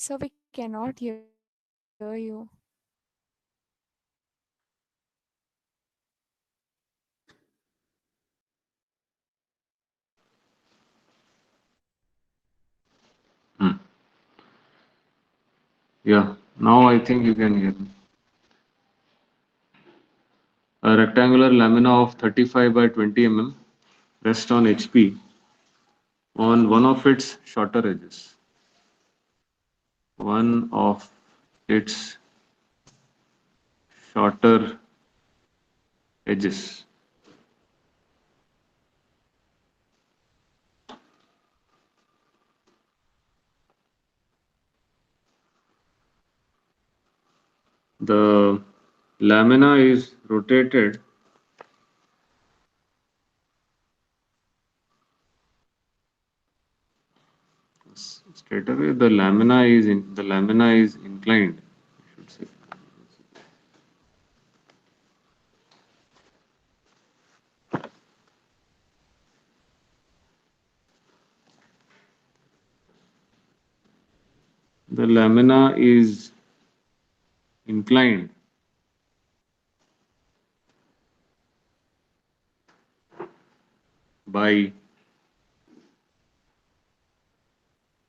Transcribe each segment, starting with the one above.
So we cannot hear you. Hmm. Yeah, now I think you can hear me. A rectangular lamina of 35 by 20 mm rests on HP on one of its shorter edges. One of its shorter edges. The lamina is rotated straight away. The lamina is inclined, I should say. The lamina is inclined by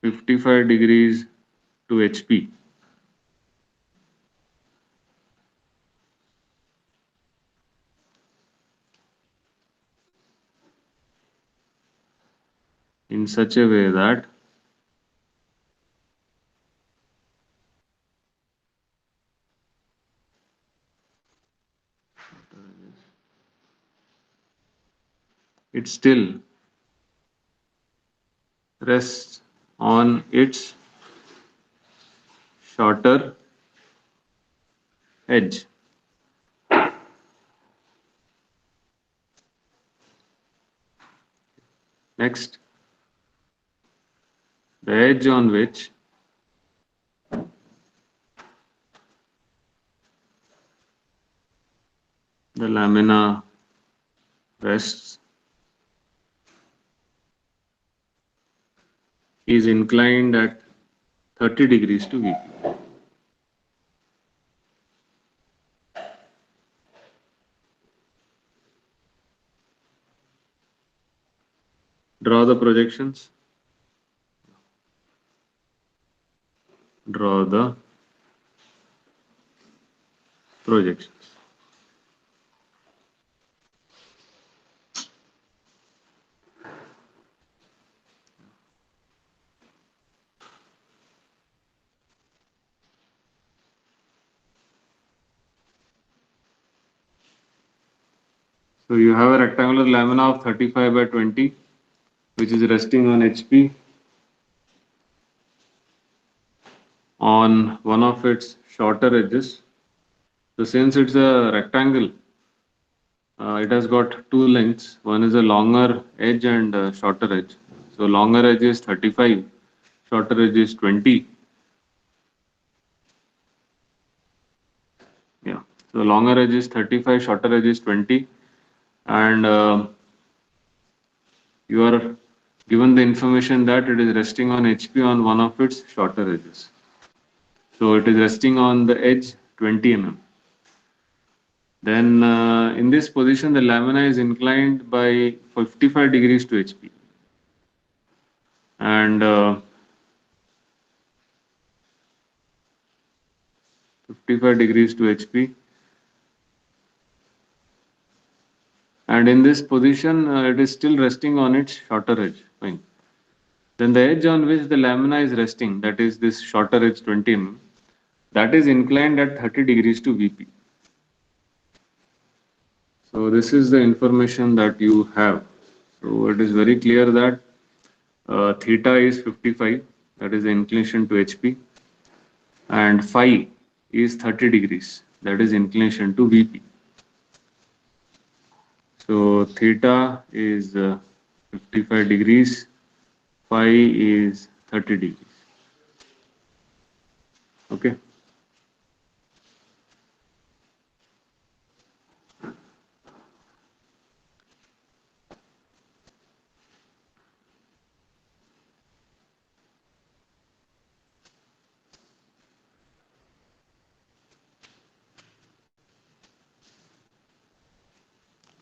55 degrees to HP in such a way that it still rests on its shorter edge. Next, the edge on which the lamina rests is inclined at 30 degrees to VP. Draw the projections. Draw the projections. So you have a rectangular lamina of 35 by 20, which is resting on HP on one of its shorter edges. So since it's a rectangle, it has got two lengths. One is a longer edge and a shorter edge. So longer edge is 35, shorter edge is 20. Yeah. So longer edge is 35, shorter edge is 20, and you are given the information that it is resting on HP on one of its shorter edges. So it is resting on the edge 20 mm. Then in this position, the lamina is inclined by 55 degrees to HP, and 55 degrees to HP. And in this position, it is still resting on its shorter edge. Fine. Then the edge on which the lamina is resting, that is this shorter edge 20 mm, that is inclined at 30 degrees to VP. So this is the information that you have. So it is very clear that theta is 55, that is the inclination to HP, and phi is 30 degrees, that is inclination to VP. So theta is 55 degrees, phi is 30 degrees. Okay.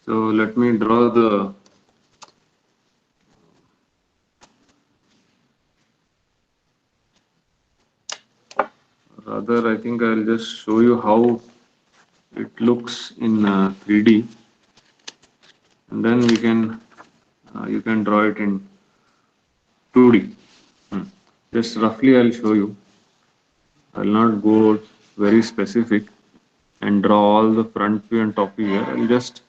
So let me draw the rather I think I'll just show you how it looks in 3D, and then we can you can draw it in 2D. Hmm. Just roughly I'll show you. I'll not go very specific and draw all the front view and top view here. I'll just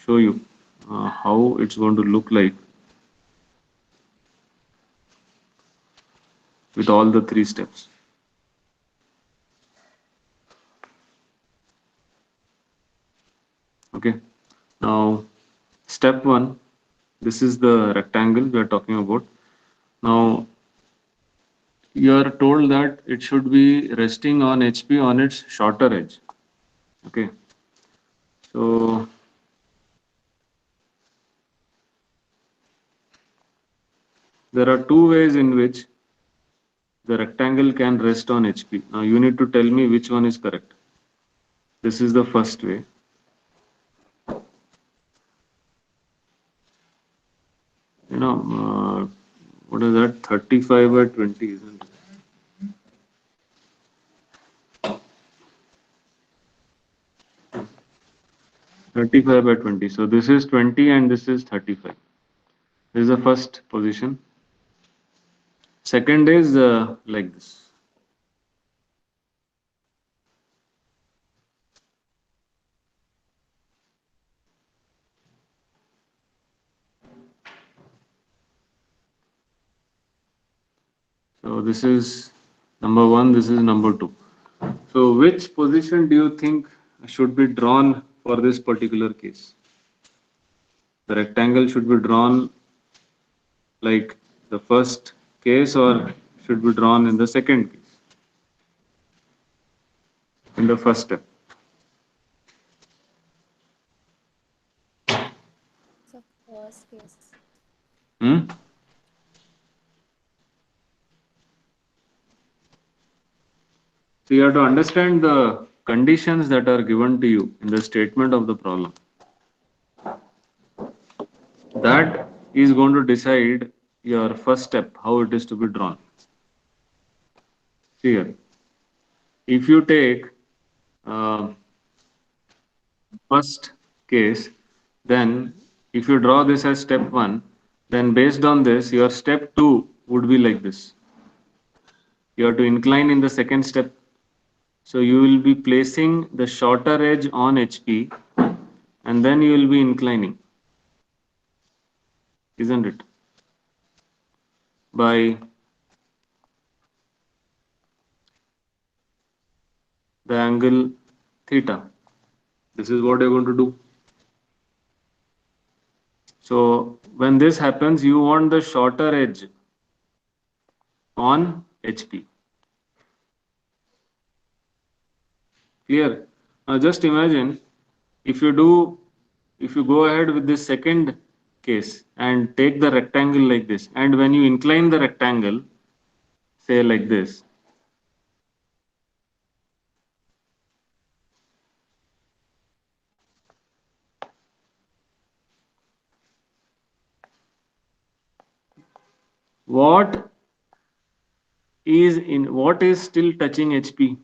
show you how it's going to look like with all the three steps. Okay. Now, step one, this is the rectangle we are talking about. Now, you are told that it should be resting on HP on its shorter edge. Okay. So, there are two ways in which the rectangle can rest on HP. Now, you need to tell me which one is correct. This is the first way. You know, what is that? 35 by 20, isn't it? 35 by 20. So this is 20 and this is 35. This is the first position. Second is like this. So this is number one, this is number two. So which position do you think should be drawn for this particular case? The rectangle should be drawn like the first case or should be drawn in the second case, in the first step. So first case. Hmm? So you have to understand the conditions that are given to you in the statement of the problem. That is going to decide your first step, how it is to be drawn. See here, if you take uh, first case, then if you draw this as step one, then based on this, your step two would be like this. You have to incline in the second step. So you will be placing the shorter edge on HP and then you will be inclining, isn't it? By the angle theta. This is what you're going to do. So when this happens, you want the shorter edge on HP. Clear? Now just imagine if you do, if you go ahead with this second case and take the rectangle like this, and when you incline the rectangle, say like this, what what is still touching HP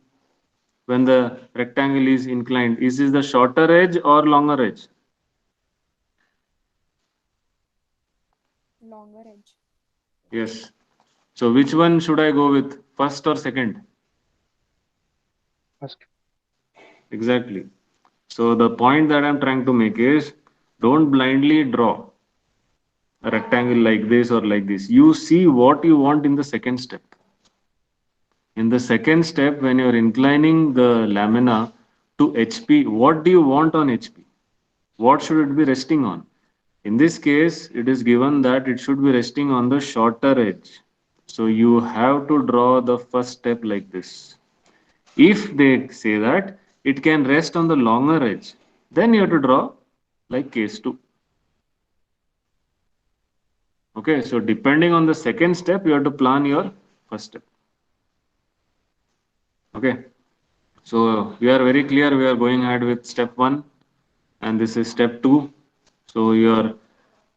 when the rectangle is inclined? Is this the shorter edge or longer edge? Longer edge. Yes. So which one should I go with, first or second? First. Exactly. So the point that I'm trying to make is don't blindly draw a rectangle like this or like this. You see what you want in the second step. In the second step, when you're inclining the lamina to HP, what do you want on HP? What should it be resting on? In this case, it is given that it should be resting on the shorter edge. So you have to draw the first step like this. If they say that it can rest on the longer edge, then you have to draw like case 2. Okay, so depending on the second step, you have to plan your first step. Okay, so we are very clear, we are going ahead with step 1. and this is step 2. So you are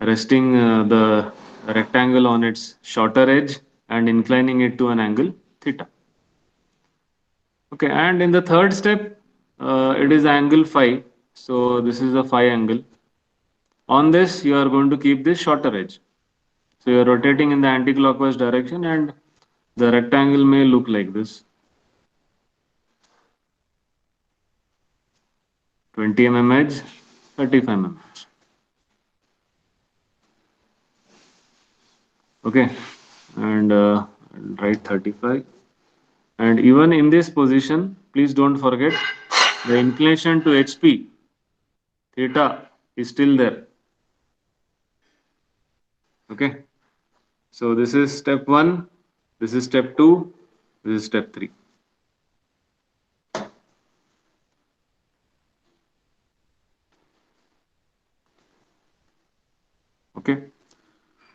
resting the rectangle on its shorter edge and inclining it to an angle theta. Okay, and in the third step, it is angle phi. So this is the phi angle. On this, you are going to keep this shorter edge. So you are rotating in the anti-clockwise direction, and the rectangle may look like this: 20 mm edge, 35 mm edge. Okay, and write 35. And even in this position, please don't forget the inclination to HP theta is still there. Okay, so this is step 1, this is step 2, this is step 3. Okay,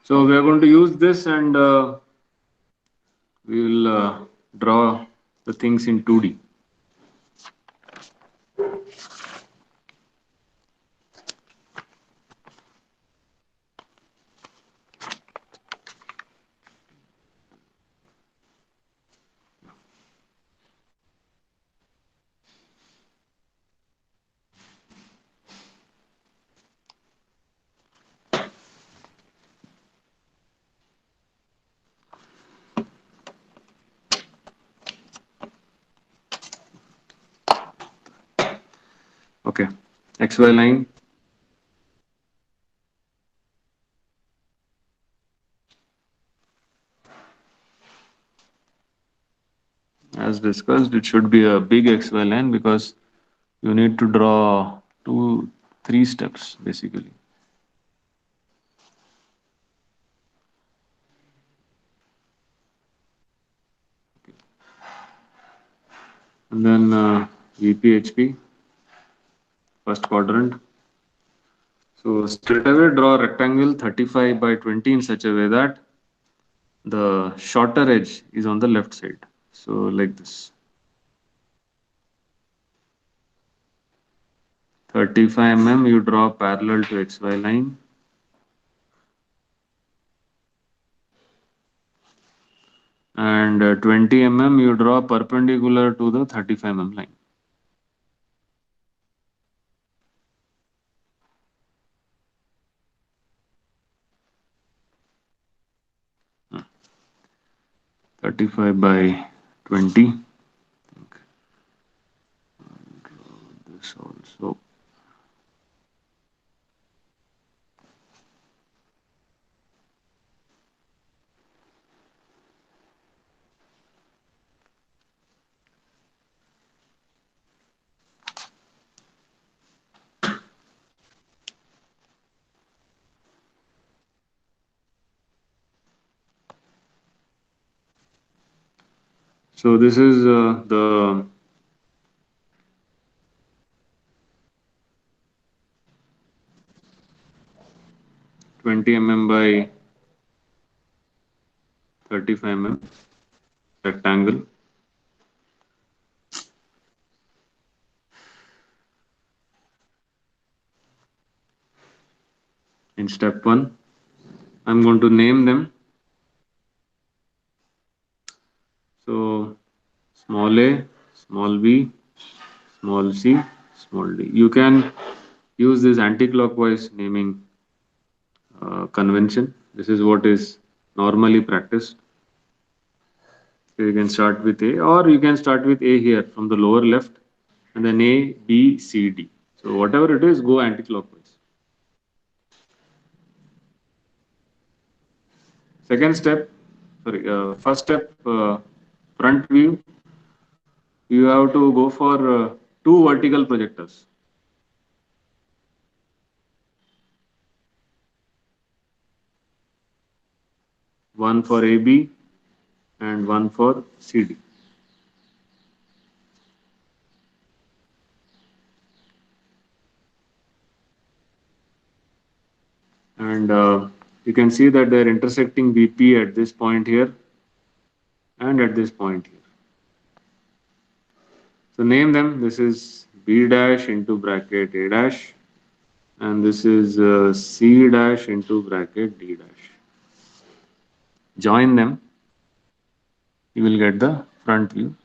so we are going to use this, and we will draw the things in 2D. Okay, XY line. As discussed, it should be a big XY line because you need to draw 3 steps basically. And then VP HP, first quadrant. So straight away draw a rectangle 35 by 20 in such a way that the shorter edge is on the left side. So like this. 35 mm you draw parallel to XY line. And 20 mm you draw perpendicular to the 35 mm line. Hmm. 35 by 20. This also. So this is the 20 mm by 35 mm rectangle. In step 1, I'm going to name them. So small a, small b, small c, small d. You can use this anti-clockwise naming convention. This is what is normally practiced. So you can start with A, or you can start with A here from the lower left, and then A, B, C, D. So whatever it is, go anti-clockwise. Second step, sorry, first step, front view. You have to go for 2 vertical projectors. One for AB and one for CD. And you can see that they're intersecting VP at this point here and at this point here. So name them. This is B dash into bracket A dash. and this is C dash into bracket D dash. Join them, you will get the front view.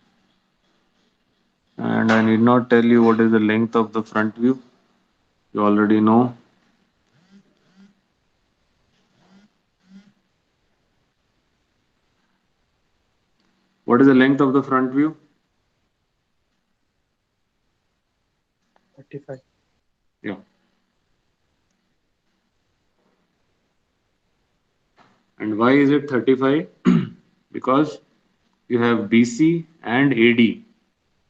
And I need not tell you what is the length of the front view. You already know. What is the length of the front view? 35. Yeah. And why is it 35? Because you have BC and AD,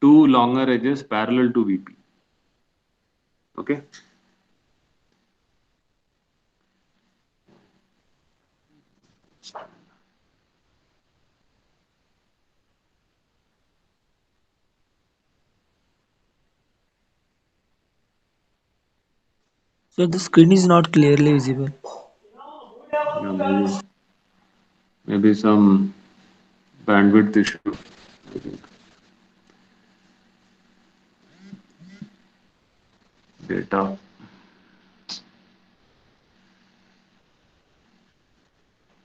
two longer edges parallel to VP. Okay. So the screen is not clearly visible. Yeah, maybe some bandwidth issue. I think data.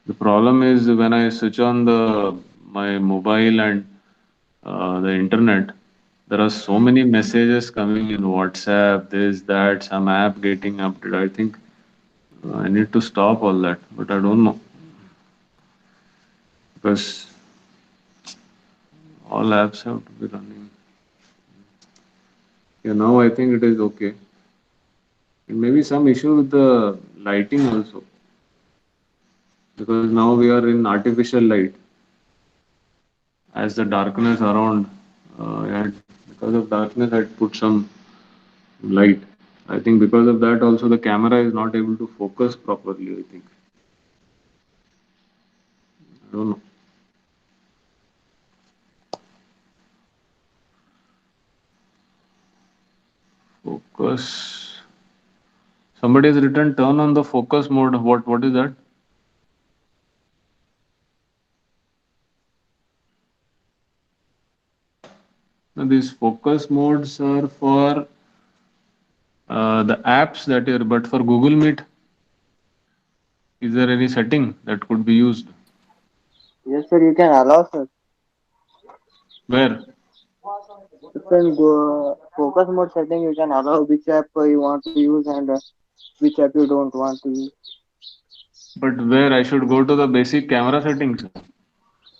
The problem is when I switch on the my mobile and the internet, there are so many messages coming in WhatsApp, this, that, some app getting updated. I think I need to stop all that, but I don't know because all apps have to be running. Yeah, now I think it is okay. And maybe some issue with the lighting also because now we are in artificial light as the darkness around. Because of darkness, I put some light. I think because of that also the camera is not able to focus properly. I think I don't know. Focus. Somebody has written turn on the focus mode. What is that? Now, these focus modes are for the apps that are, but for Google Meet, is there any setting that could be used? Yes, sir, you can allow, sir. Where? You can go focus mode setting. You can allow which app you want to use and which app you don't want to use. But where I should go to the basic camera settings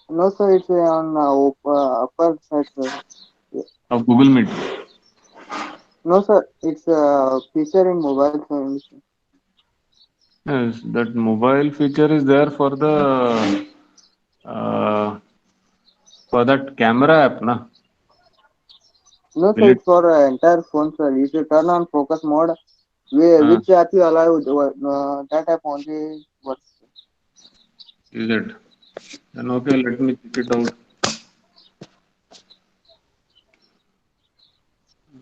No, sir, it's on upper side, sir. of Google Meet. No, sir, it's a feature in mobile phone. Yes, that mobile feature is there uh, for that camera app, na? No, Will sir, it? it's for entire phone, sir. If you turn on focus mode, Uh, which app you allow, that app only works. is it? Then okay, let me check it out.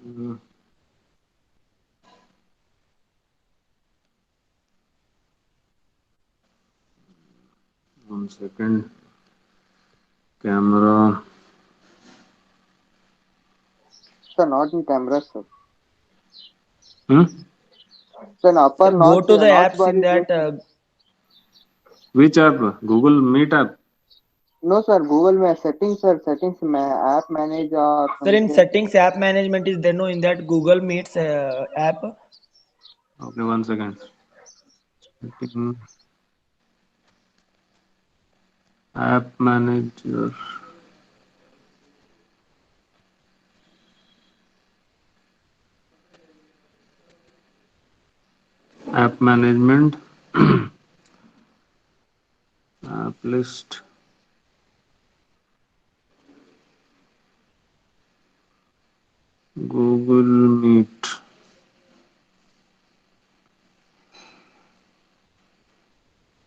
Uh, 1 second. Camera. Sir, not in camera, sir. Hmm? Sir, in upper Sir, go to the notch apps bar in is there, that. sir. Which app? Google Meet app. No, sir, Google settings, sir. Settings, app manage or Sir, in something. settings, app management is there. No, in that Google Meets app. Okay, 1 second. Setting app manager. App management. App list. Google Meet.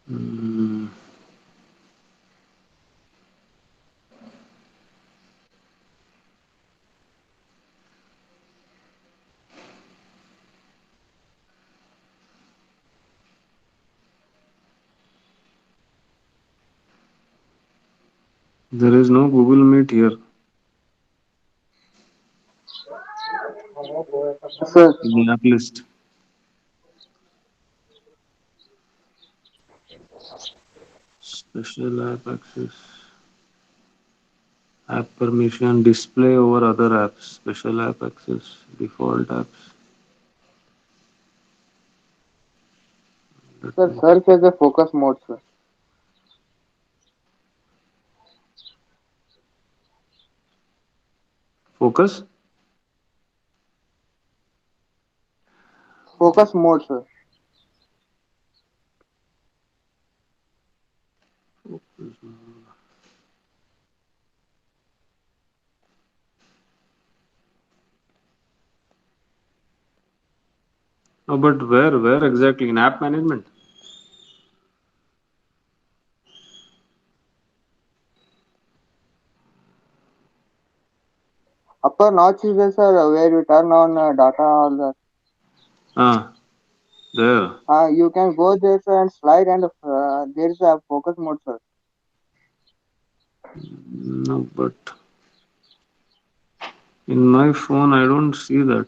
Hmm, there is no Google Meet here Sir, in the app list. Special app access, app permission, display over other apps, special app access, default apps. Let Sir, me search as a focus mode, sir. focus. Focus mode, sir. No, but where exactly in app management? Upper notch is there, sir, where you turn on data. All the, Ah, there. you can go there, sir, and slide, and there is a focus mode, sir. No, but in my phone I don't see that.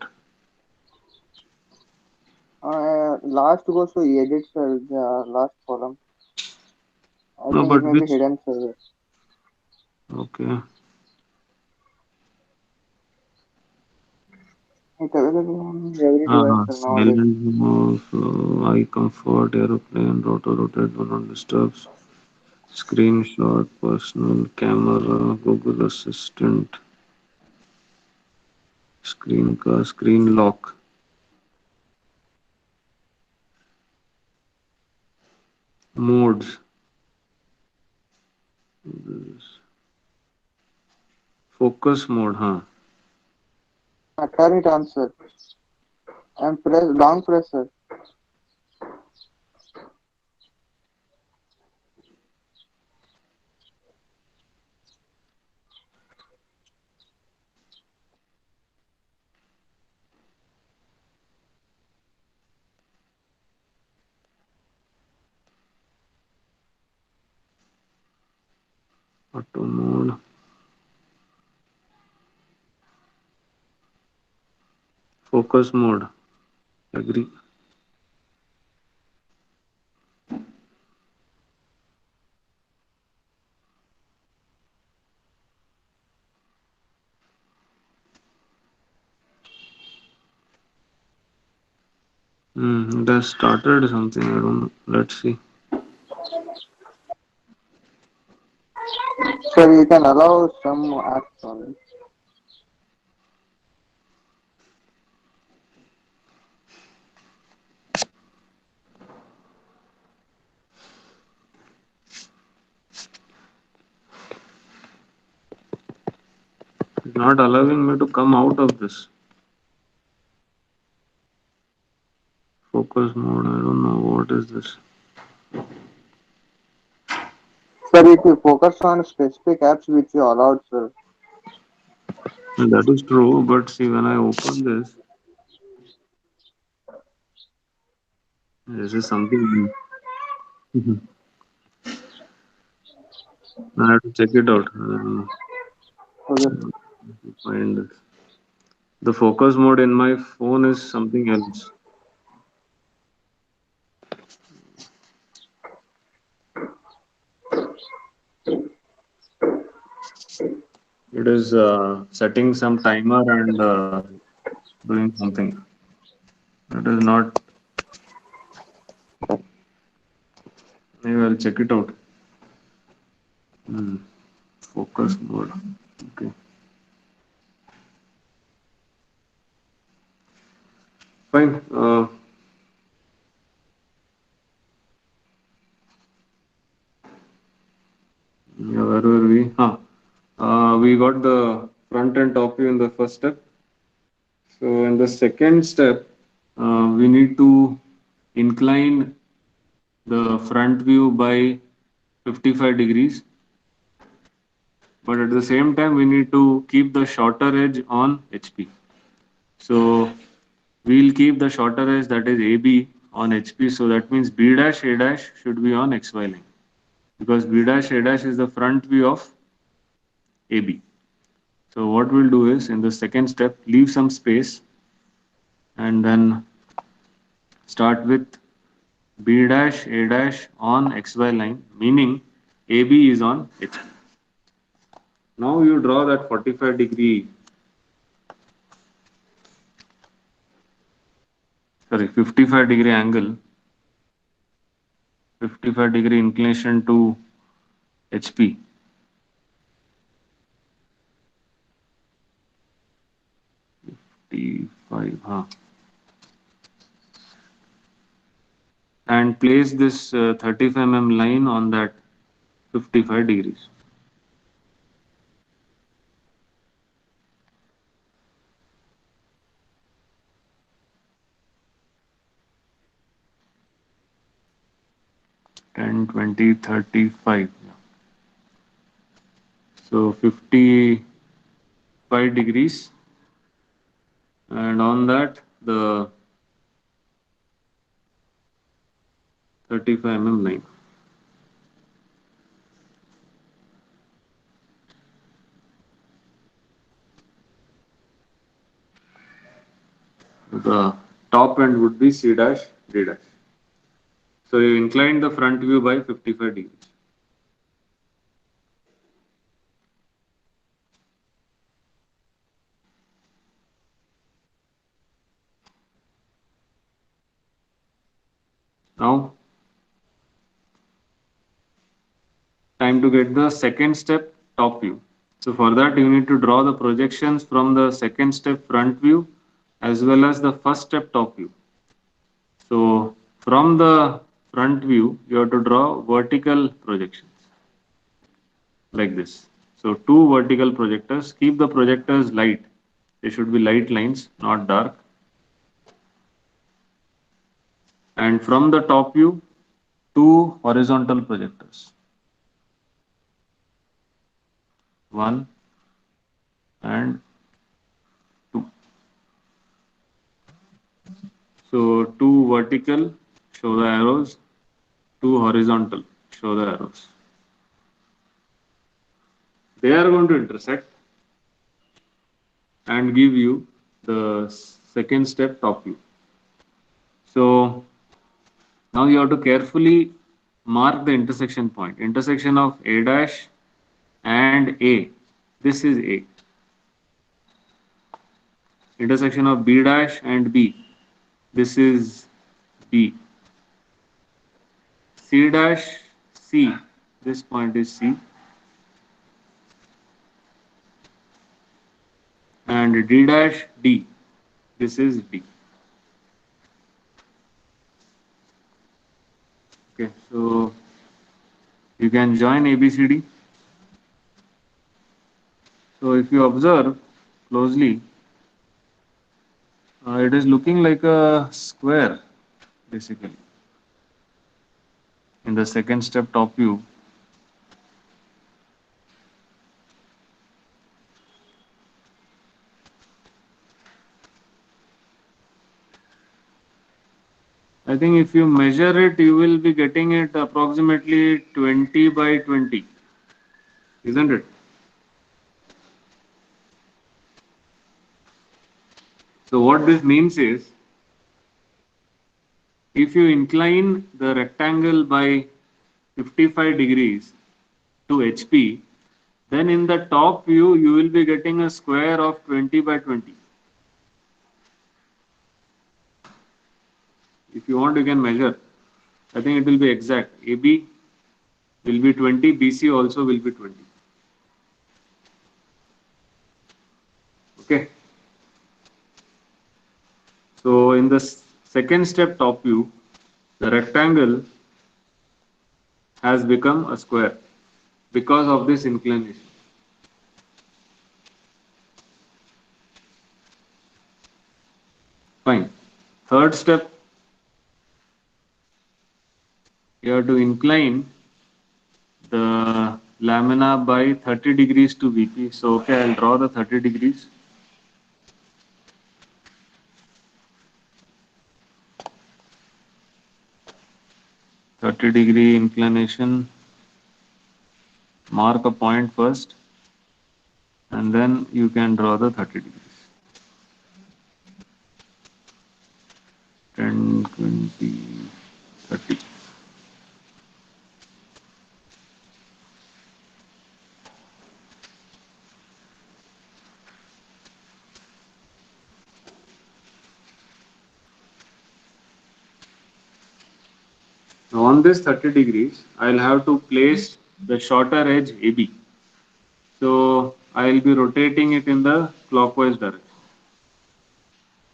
Last goes to edit, sir, the last column. I No, think it but may be which? hidden, sir. Okay. It's available on every device, Uh-huh. sir, nowadays. Silent mode, eye comfort, aeroplane, auto rotate, do not disturb, screenshot, personal camera, Google Assistant, screen lock, modes, focus mode, huh? Turn it on, sir, and press long press, sir. Auto mode, focus mode, agree. It has started something, I don't know. Let's see. Sir, you can allow some apps only. It's not allowing me to come out of this. Focus mode, I don't know what is this. Sir, if you focus on specific apps which you allowed, sir. That is true, but see, when I open this is something. I have to check it out. Okay. Find this. The focus mode in my phone is something else. It is setting some timer and doing something. It is not. Maybe I'll check it out. Hmm. Focus mode. Okay. Fine. Yeah, where were we? We got the front and top view in the first step. So in the second step, we need to incline the front view by 55 degrees, but at the same time we need to keep the shorter edge on HP. So we'll keep the shorter edge, that is AB, on HP. So that means B dash A dash should be on XY line, because B dash A dash is the front view of AB. So what we'll do is, in the second step, leave some space and then start with B dash A dash on XY line, meaning AB is on HP. Now you draw that 55-degree angle, 55-degree inclination to HP. T5, and place this 35 mm line on that 55 degrees. Ten, 20, 35. So 55 degrees, and on that the 35 mm line. The top end would be C dash D dash. So you incline the front view by 55 degrees. Now, time to get the second step top view. So for that you need to draw the projections from the second step front view as well as the first step top view. So from the front view you have to draw vertical projections like this. So two vertical projectors, keep the projectors light. They should be light lines, not dark. And from the top view, two horizontal projectors. One and two. So two vertical, show the arrows. Two horizontal, show the arrows. They are going to intersect and give you the second step top view. So now you have to carefully mark the intersection point. Intersection of A dash and A. This is A. Intersection of B dash and B. This is B. C dash C. This point is C. And D dash D. This is D. Okay, so you can join ABCD. So if you observe closely, it is looking like a square basically. In the second step top view, I think if you measure it, you will be getting it approximately 20 by 20, isn't it? So what this means is, if you incline the rectangle by 55 degrees to HP, then in the top view, you will be getting a square of 20 by 20. If you want, you can measure. I think it will be exact. AB will be 20, BC also will be 20. Okay. So in the second step top view, the rectangle has become a square because of this inclination. Fine. Third step, you have to incline the lamina by 30 degrees to VP. So, okay, I'll draw the 30 degrees. -30-degree inclination. Mark a point first, and then you can draw the 30 degrees. 10, 20, 30. Now on this 30 degrees, I'll have to place the shorter edge AB. So I'll be rotating it in the clockwise direction.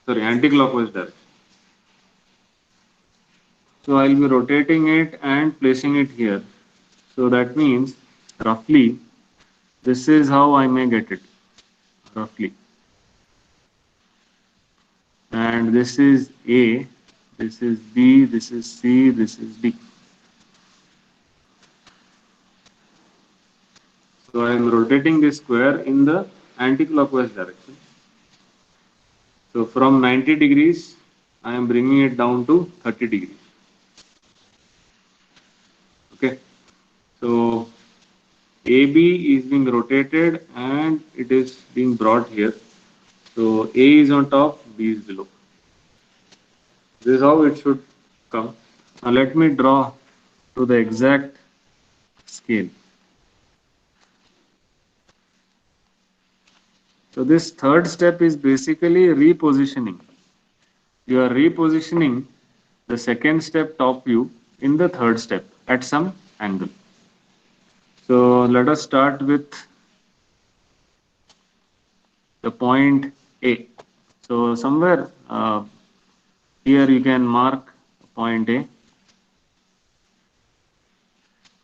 Sorry, anti-clockwise direction. So I'll be rotating it and placing it here. So that means roughly this is how I may get it, roughly. And this is A, this is B, this is C, this is D. So I am rotating this square in the anti-clockwise direction. So from 90 degrees, I am bringing it down to 30 degrees. Okay. So AB is being rotated and it is being brought here. So A is on top, B is below. This is how it should come. Now let me draw to the exact scale. So this third step is basically repositioning. You are repositioning the second step top view in the third step at some angle. So let us start with the point A. So somewhere here you can mark point A.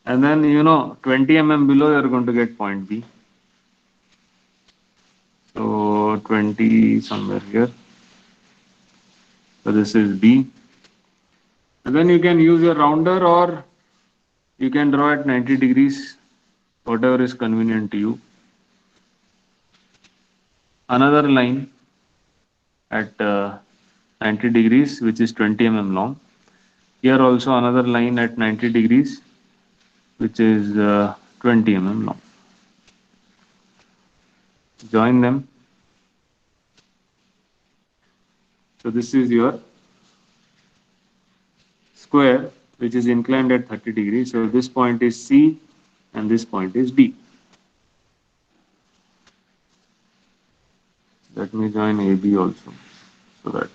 And then 20 mm below you are going to get point B. So 20 somewhere here. So this is B. And then you can use your rounder or you can draw at 90 degrees, whatever is convenient to you. Another line at 90 degrees, which is 20 mm long. Here also another line at 90 degrees, which is 20 mm long. Join them. So this is your square, which is inclined at 30 degrees. So this point is C and this point is D. Let me join AB also so that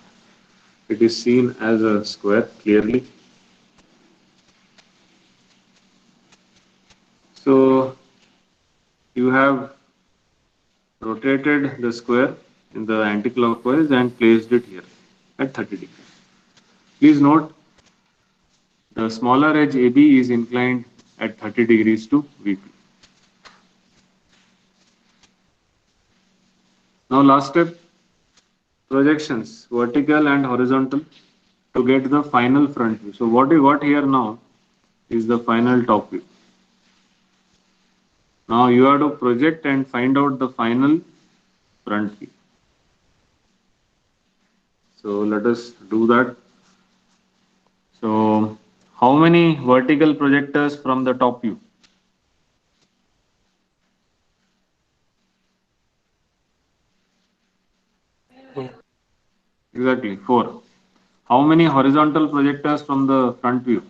it is seen as a square clearly. So you have rotated the square in the anti-clockwise and placed it here at 30 degrees. Please note the smaller edge AB is inclined at 30 degrees to VP. Now last step, projections, vertical and horizontal to get the final front view. So what you got here now is the final top view. Now you have to project and find out the final front view. So let us do that. So how many vertical projectors from the top view? Exactly, 4. How many horizontal projectors from the front view?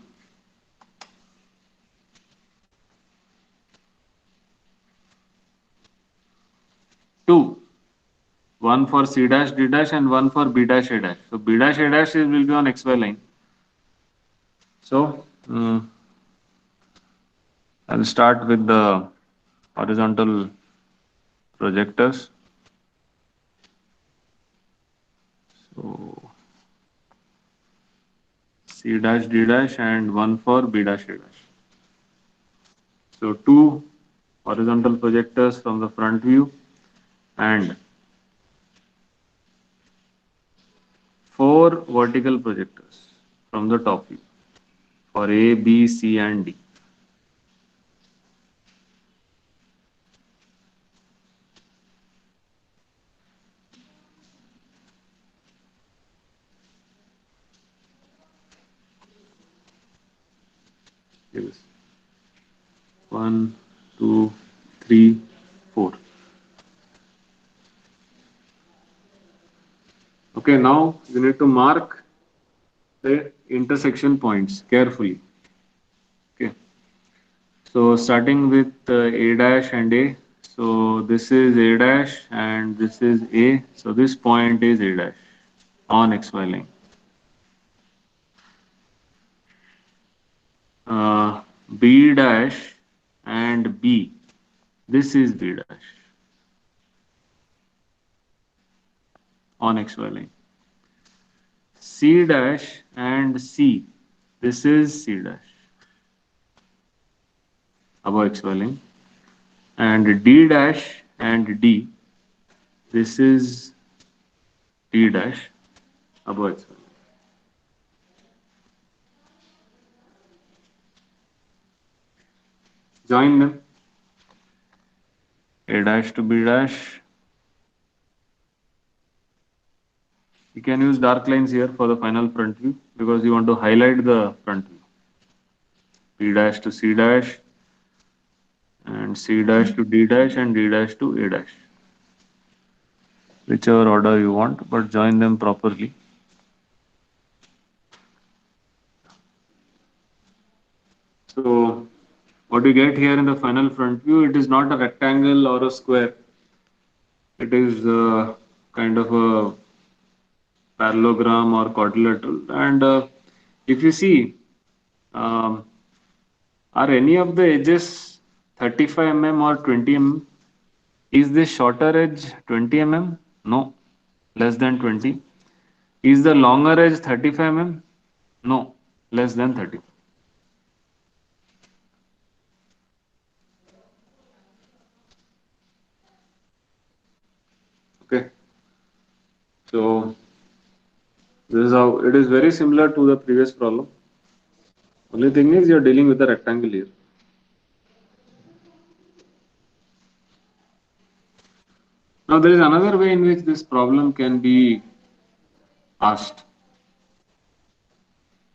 2. One for C dash D dash and one for B dash A dash. So B dash A dash will be on XY line. So I'll start with the horizontal projectors. So C dash D dash and one for B dash A dash. So 2 horizontal projectors from the front view and 4 vertical projectors from the top view for A, B, C and D. Yes. 1, 2, 3, 4. Okay, now you need to mark the intersection points carefully. Okay. So starting with A dash and A. So this is A dash and this is A. So this point is A dash on XY line. Uh, B dash and B. This is B dash on XY line. C dash and C. This is C dash above XY line. And D dash and D. This is D dash above XY line. Join them. A dash to B dash. You can use dark lines here for the final front view because you want to highlight the front view. B dash to C dash and C dash to D dash and D dash to A dash. Whichever order you want, but join them properly. So what you get here in the final front view, it is not a rectangle or a square. It is kind of a parallelogram or quadrilateral. And if you see, um, are any of the edges 35 mm or 20 mm? Is the shorter edge 20 mm? No, less than 20. Is the longer edge 35 mm? No, less than 30. Okay, so this is how it is very similar to the previous problem. Only thing is you're dealing with a rectangle here. Now there is another way in which this problem can be asked.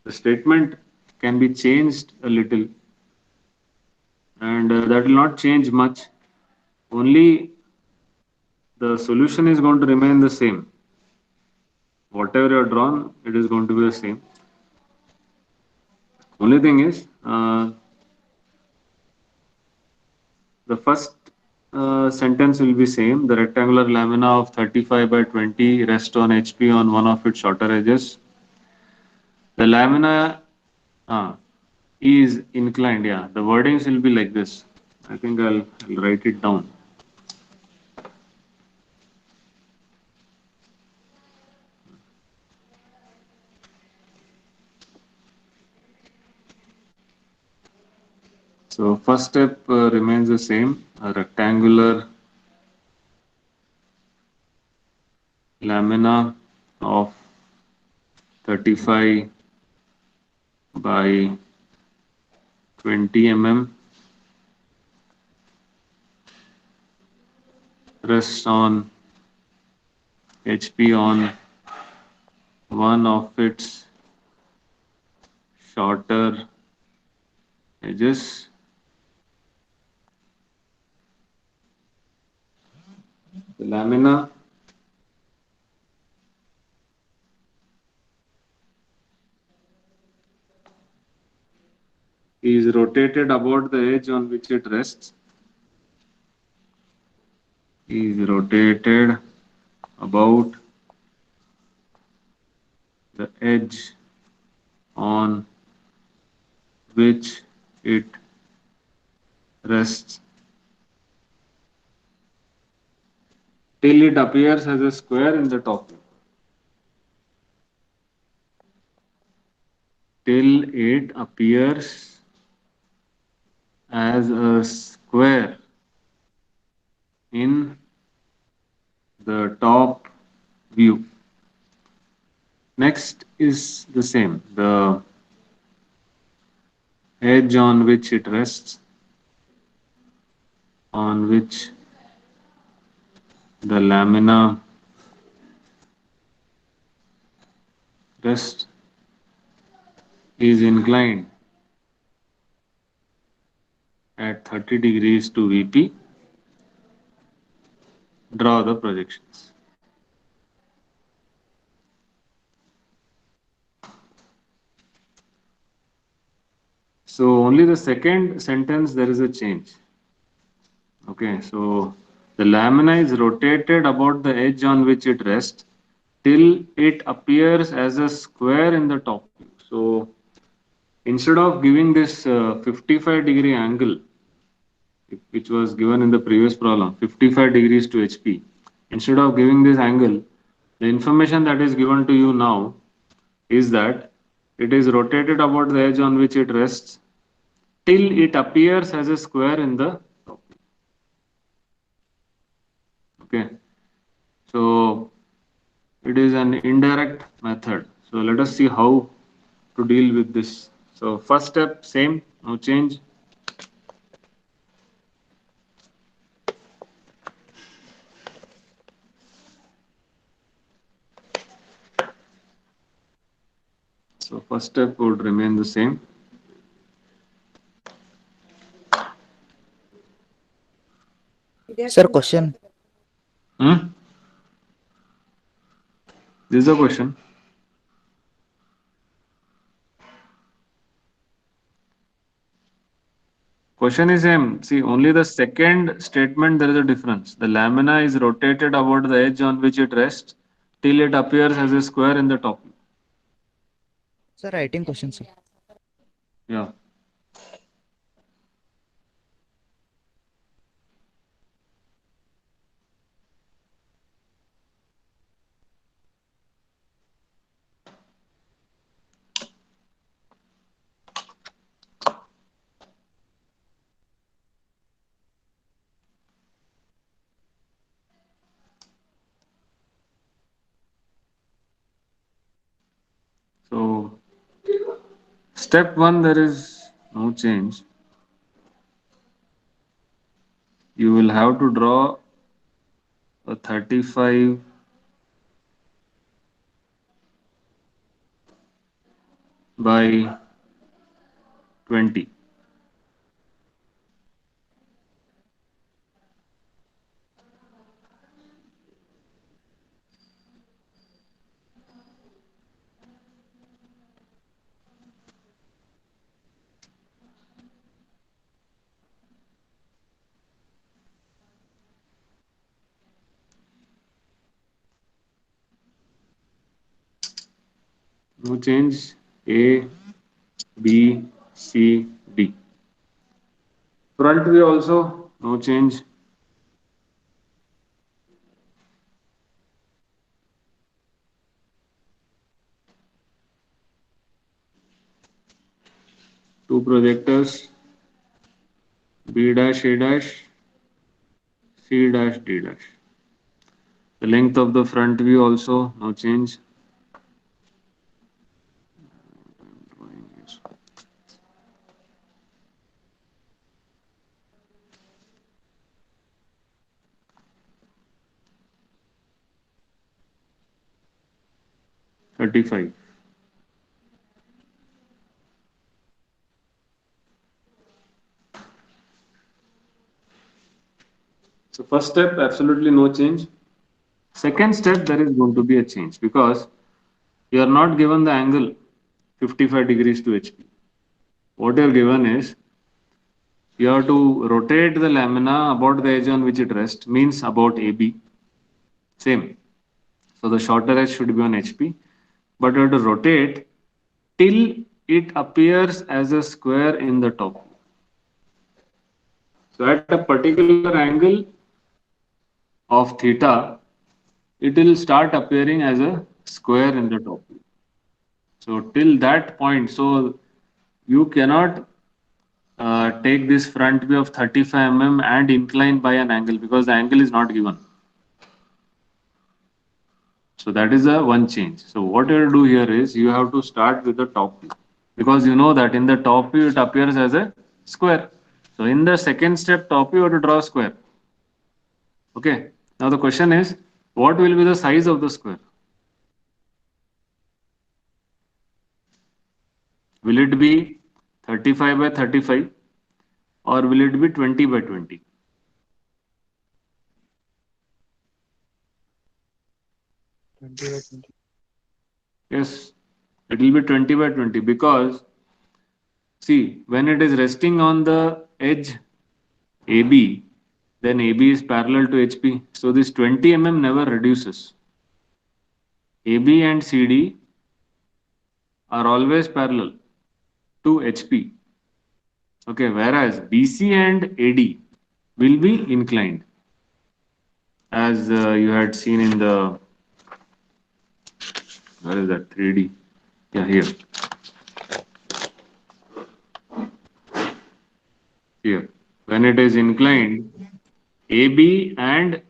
The statement can be changed a little and that will not change much. Only the solution is going to remain the same. Whatever you have drawn, it is going to be the same. Only thing is the first sentence will be same. The rectangular lamina of 35 by 20 rests on HP on one of its shorter edges. The lamina is inclined. Yeah, the wordings will be like this. I think I'll write it down. So first step remains the same. A rectangular lamina of 35 by 20 mm rests on HP on one of its shorter edges. The lamina is rotated about the edge on which it rests. Is rotated about the edge on which it rests till it appears as a square in the top view. Till it appears as a square in the top view. Next is the same. The edge on which it rests, on which the lamina rests, is inclined at 30 degrees to VP. Draw the projections. So only the second sentence there is a change. Okay, so the lamina is rotated about the edge on which it rests till it appears as a square in the top view. So instead of giving this 55-degree angle, which was given in the previous problem, 55 degrees to HP, instead of giving this angle, the information that is given to you now is that it is rotated about the edge on which it rests till it appears as a square in the top view. Okay, so it is an indirect method. So let us see how to deal with this. So first step, same, no change. So first step would remain the same. Sir, question. Hmm? This is a question. Question is same. See, only the second statement there is a difference. The lamina is rotated about the edge on which it rests till it appears as a square in the top. Sir, writing question, sir. Yeah. So step one, there is no change. You will have to draw a 35 by 20. No change. A, B, C, D. Front view also no change. Two projectors, B dash, A dash, C dash, D dash. The length of the front view also no change. 35. So first step, absolutely no change. Second step, there is going to be a change because you are not given the angle 55 degrees to HP. What you are given is you have to rotate the lamina about the edge on which it rests, means about AB. Same. So the shorter edge should be on HP, but you have to rotate till it appears as a square in the top. So at a particular angle of theta, it will start appearing as a square in the top. So till that point, so you cannot take this front view of 35 mm and incline by an angle because the angle is not given. So that is a one change. So what you will do here is you have to start with the top view because you know that in the top view it appears as a square. So in the second step top view you have to draw a square. Okay. Now the question is what will be the size of the square? Will it be 35 by 35 or will it be 20 by 20? 20 by 20. Yes, it will be 20 by 20 because See, when it is resting on the edge AB, then AB is parallel to HP. So this 20 mm never reduces. AB and CD are always parallel to HP. Okay, whereas BC and AD will be inclined, as you had seen in the, where is that 3D? Yeah, here. Here. When it is inclined, AB and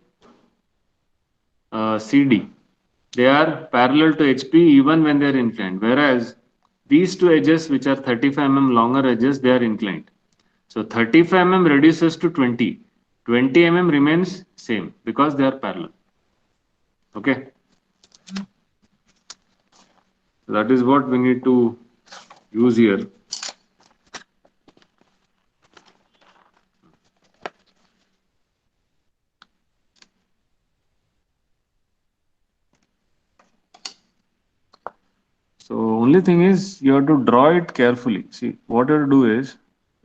CD, they are parallel to HP even when they are inclined. Whereas these two edges, which are 35 mm longer edges, they are inclined. So 35 mm reduces to 20. 20 mm remains same because they are parallel. Okay. That is what we need to use here. So only thing is you have to draw it carefully. See, what you have to do is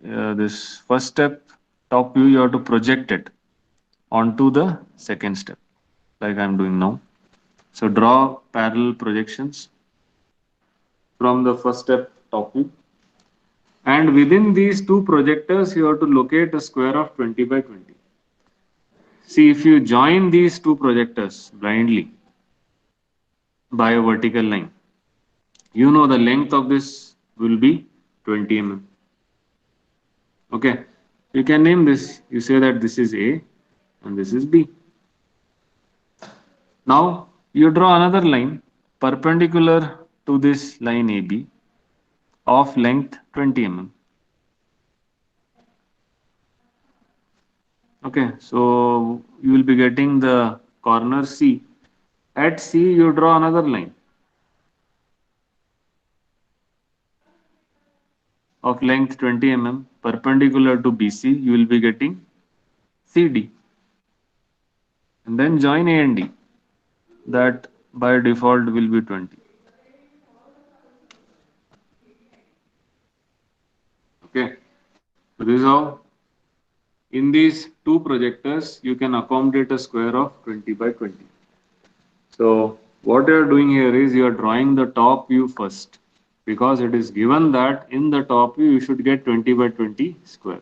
this first step, top view, you have to project it onto the second step, like I'm doing now. So draw parallel projections from the first step, top view. And within these two projectors, you have to locate a square of 20 by 20. See, if you join these two projectors blindly by a vertical line, you know the length of this will be 20 mm. Okay, you can name this. You say that this is A and this is B. Now you draw another line perpendicular to this line AB of length 20 mm. Okay, so you will be getting the corner C. At C, you draw another line of length 20 mm perpendicular to BC. You will be getting CD. And then join A and D. That by default will be 20. Okay, so this is how in these two projectors you can accommodate a square of 20 by 20. So what you are doing here is you are drawing the top view first, because it is given that in the top view you should get 20 by 20 square.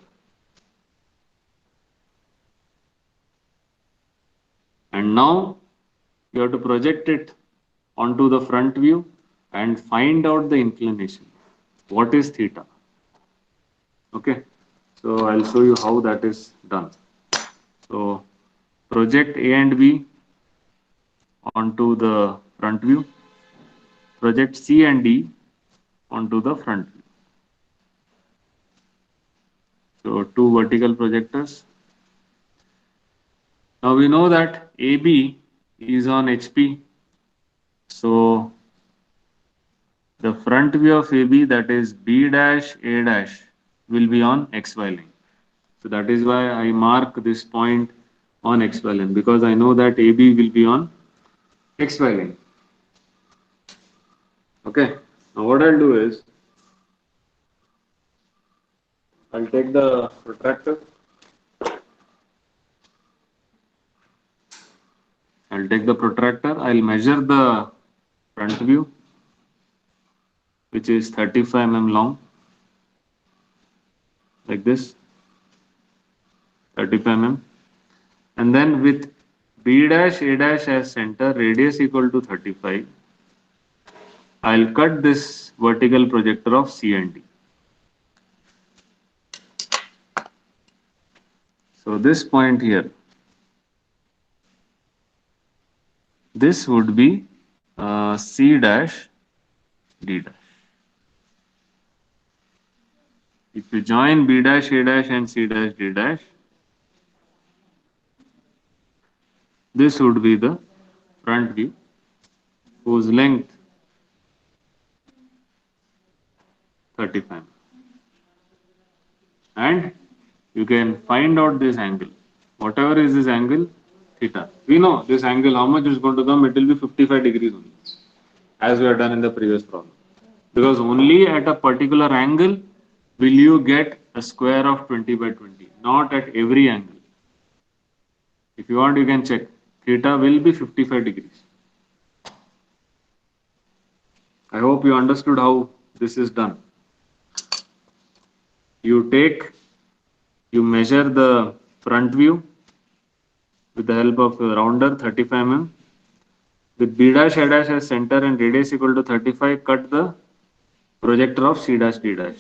And now you have to project it onto the front view and find out the inclination. What is theta? Okay, so I'll show you how that is done. So project A and B onto the front view, project C and D onto the front view. So two vertical projectors. Now we know that AB is on HP. So the front view of AB, that is B dash A dash, will be on XY line. So that is why I mark this point on XY line, because I know that AB will be on XY line. Okay. Now what I'll do is I'll take the protractor. I'll measure the front view, which is 35 mm long, like this, 35 mm. And then with B dash A dash as center, radius equal to 35, I'll cut this vertical projector of C and D. So this point here, this would be C dash D dash. If you join B dash A dash and C dash D dash, this would be the front view, whose length 35. And you can find out this angle. Whatever is this angle, theta. We know this angle, how much is going to come? It will be 55 degrees only, as we have done in the previous problem. Because only at a particular angle, will you get a square of 20 by 20? Not at every angle. If you want, you can check. Theta will be 55 degrees. I hope you understood how this is done. You measure the front view with the help of a rounder 35 mm. With B dash A dash as center and radius equal to 35, cut the projector of C dash D dash.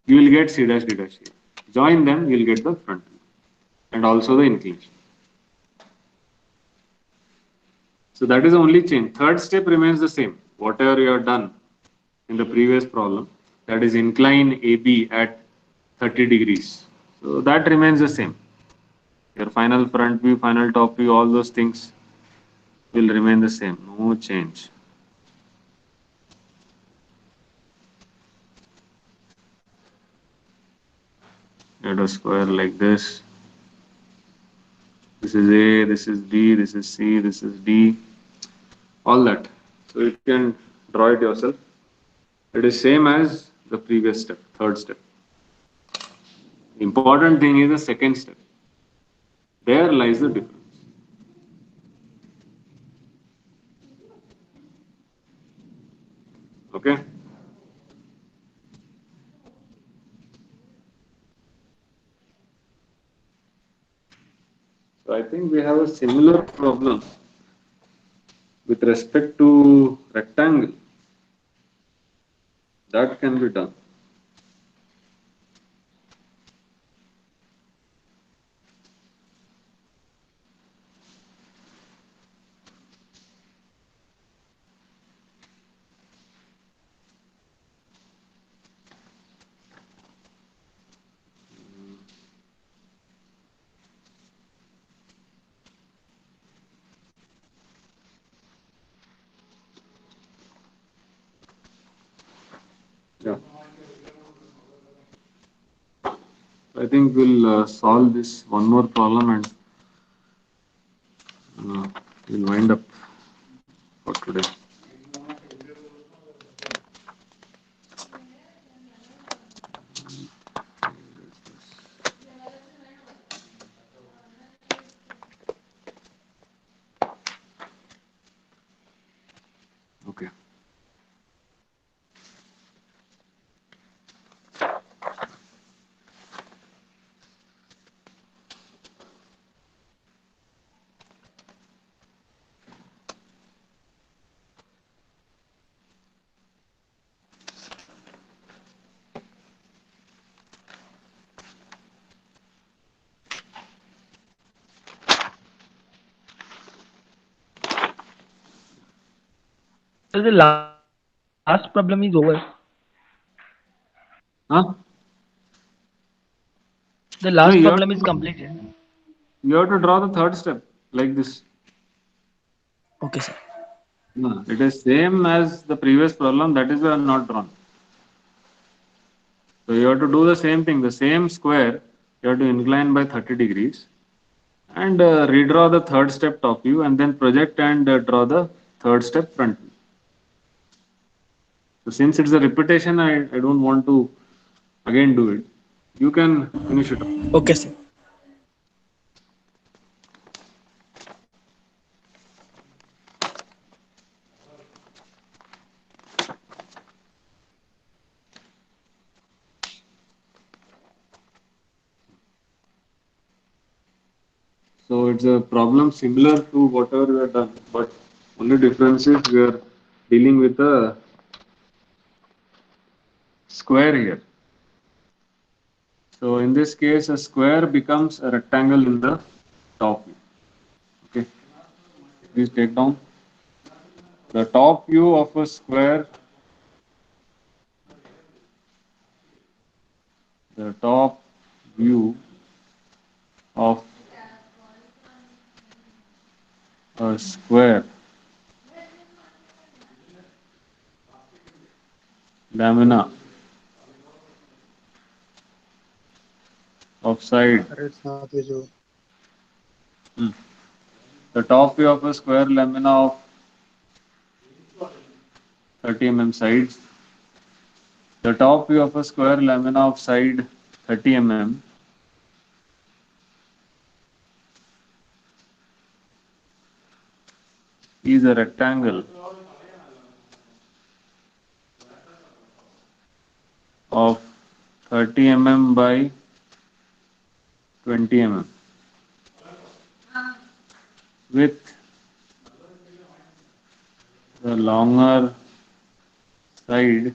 You will get C dash D dash here. Join them, you will get the front view and also the inclination. So that is the only change. Third step remains the same. Whatever you have done in the previous problem, that is incline AB at 30 degrees. So that remains the same. Your final front view, final top view, all those things will remain the same. No change. Let a square like this. This is A, this is B, this is C, this is D. All that. So you can draw it yourself. It is same as the previous step, third step. The important thing is the second step. There lies the difference. Okay? So I think we have a similar problem with respect to rectangle. That can be done. Yeah. I think we'll solve this one more problem and we'll wind up for today. Okay. So the last problem is over. Huh? The last No, problem is completed. you have to draw the third step like this. Okay, sir. No, it is same as the previous problem. That is why I have not drawn. So you have to do the same thing. The same square you have to incline by 30 degrees and redraw the third step top view and then project and draw the third step front view. So since it's a repetition, I don't want to again do it. You can finish it off. Okay, sir. So it's a problem similar to whatever we have done, but only difference is we are dealing with a square here. So in this case, a square becomes a rectangle in the top view. Okay, please take down the top view of a square. The top view of a square lamina of side. The top view of a square lamina of 30 mm sides The top view of a square lamina of side 30 mm is a rectangle of 30 mm by 20 mm with the longer side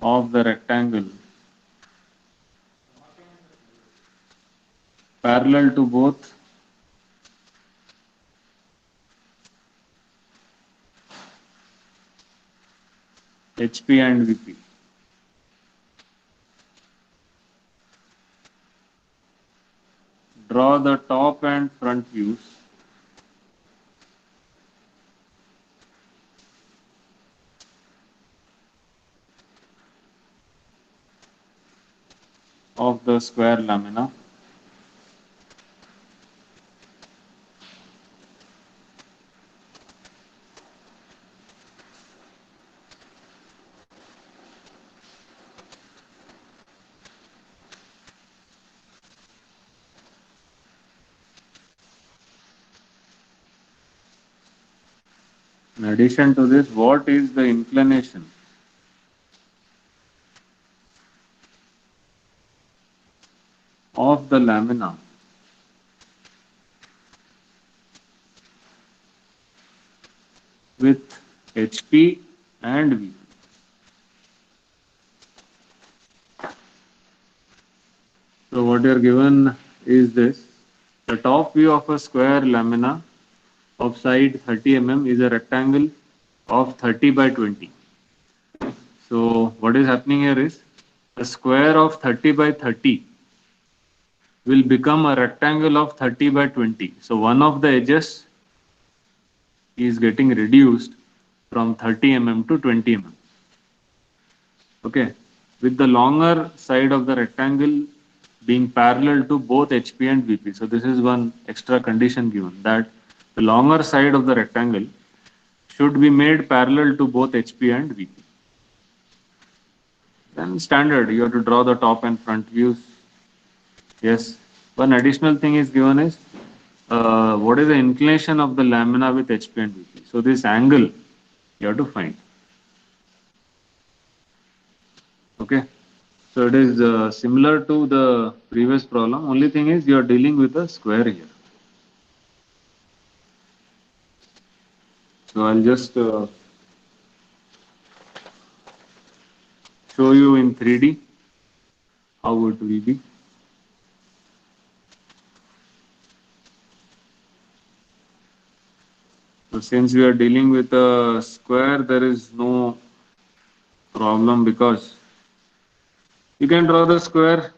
of the rectangle parallel to both HP and VP. Draw the top and front views of the square lamina In addition to this, what is the inclination of the lamina with HP and VP? So what you are given is this. The top view of a square lamina of side 30 mm is a rectangle of 30 by 20. So what is happening here is a square of 30 by 30 will become a rectangle of 30 by 20. So one of the edges is getting reduced from 30 mm to 20 mm. Okay, with the longer side of the rectangle being parallel to both HP and VP. So this is one extra condition given, that the longer side of the rectangle should be made parallel to both HP and VP. Then standard, you have to draw the top and front views. Yes. One additional thing is given is what is the inclination of the lamina with HP and VP. So this angle you have to find. Okay. So it is similar to the previous problem. Only thing is you are dealing with a square here. So I'll just show you in 3D how it will be. So since we are dealing with a square, there is no problem because you can draw the square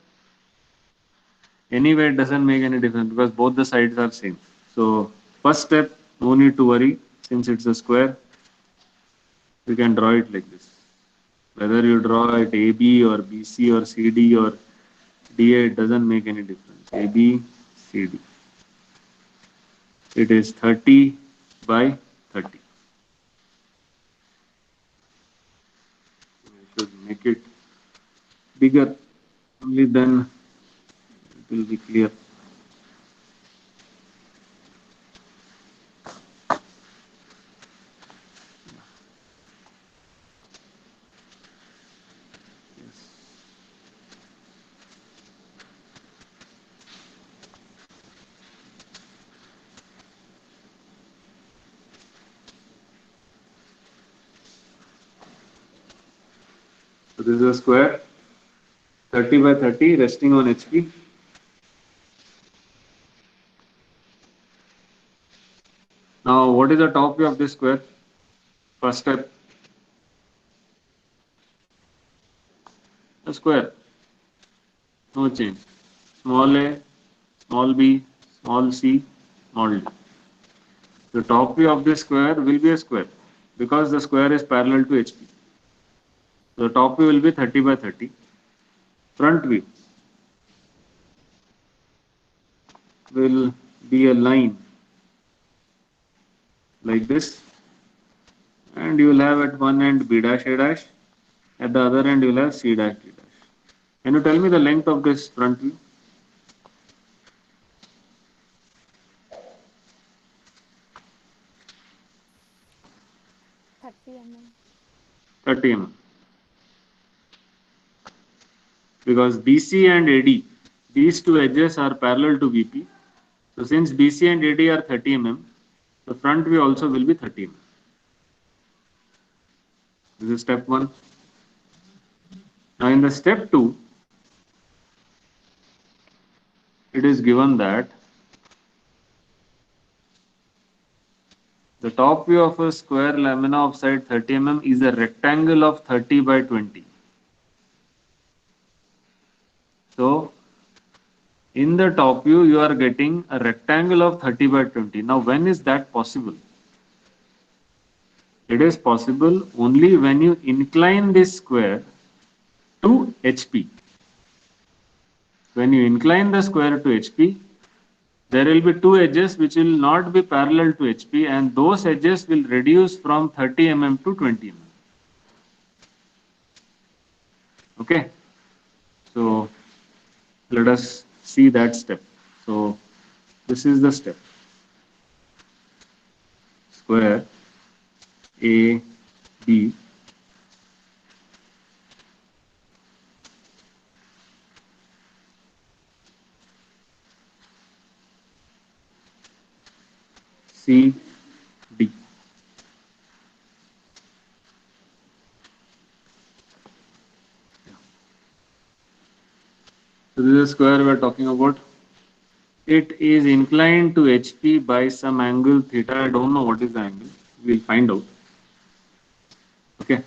anyway. It doesn't make any difference because both the sides are same. So first step, no need to worry, since it's a square, you can draw it like this. Whether you draw it AB or BC or CD or DA, it doesn't make any difference. AB, CD. It is 30 by 30. I should make it bigger, only then it will be clear. So this is a square, 30 by 30, resting on HP. Now, what is the top view of this square? First step, a square, no change. Small a, small b, small c, small d. The top view of this square will be a square because the square is parallel to HP. The top view will be 30 by 30. Front view will be a line like this, and you will have at one end B dash A dash, at the other end you will have C dash D dash. Can you tell me the length of this front view? 30 mm. 30 mm. Because BC and AD, these two edges are parallel to VP. So since BC and AD are 30 mm, the front view also will be 30 mm. This is step 1. Now in the step 2, it is given that the top view of a square lamina of side 30 mm is a rectangle of 30 by 20. So in the top view, you are getting a rectangle of 30 by 20. Now, when is that possible? It is possible only when you incline this square to HP. When you incline the square to HP, there will be two edges which will not be parallel to HP, and those edges will reduce from 30 mm to 20 mm. Okay. So, let us see that step. So, this is the step. Square A, B, C, D. So this is a square we are talking about. It is inclined to HP by some angle theta. I don't know what is the angle. We'll find out. Okay.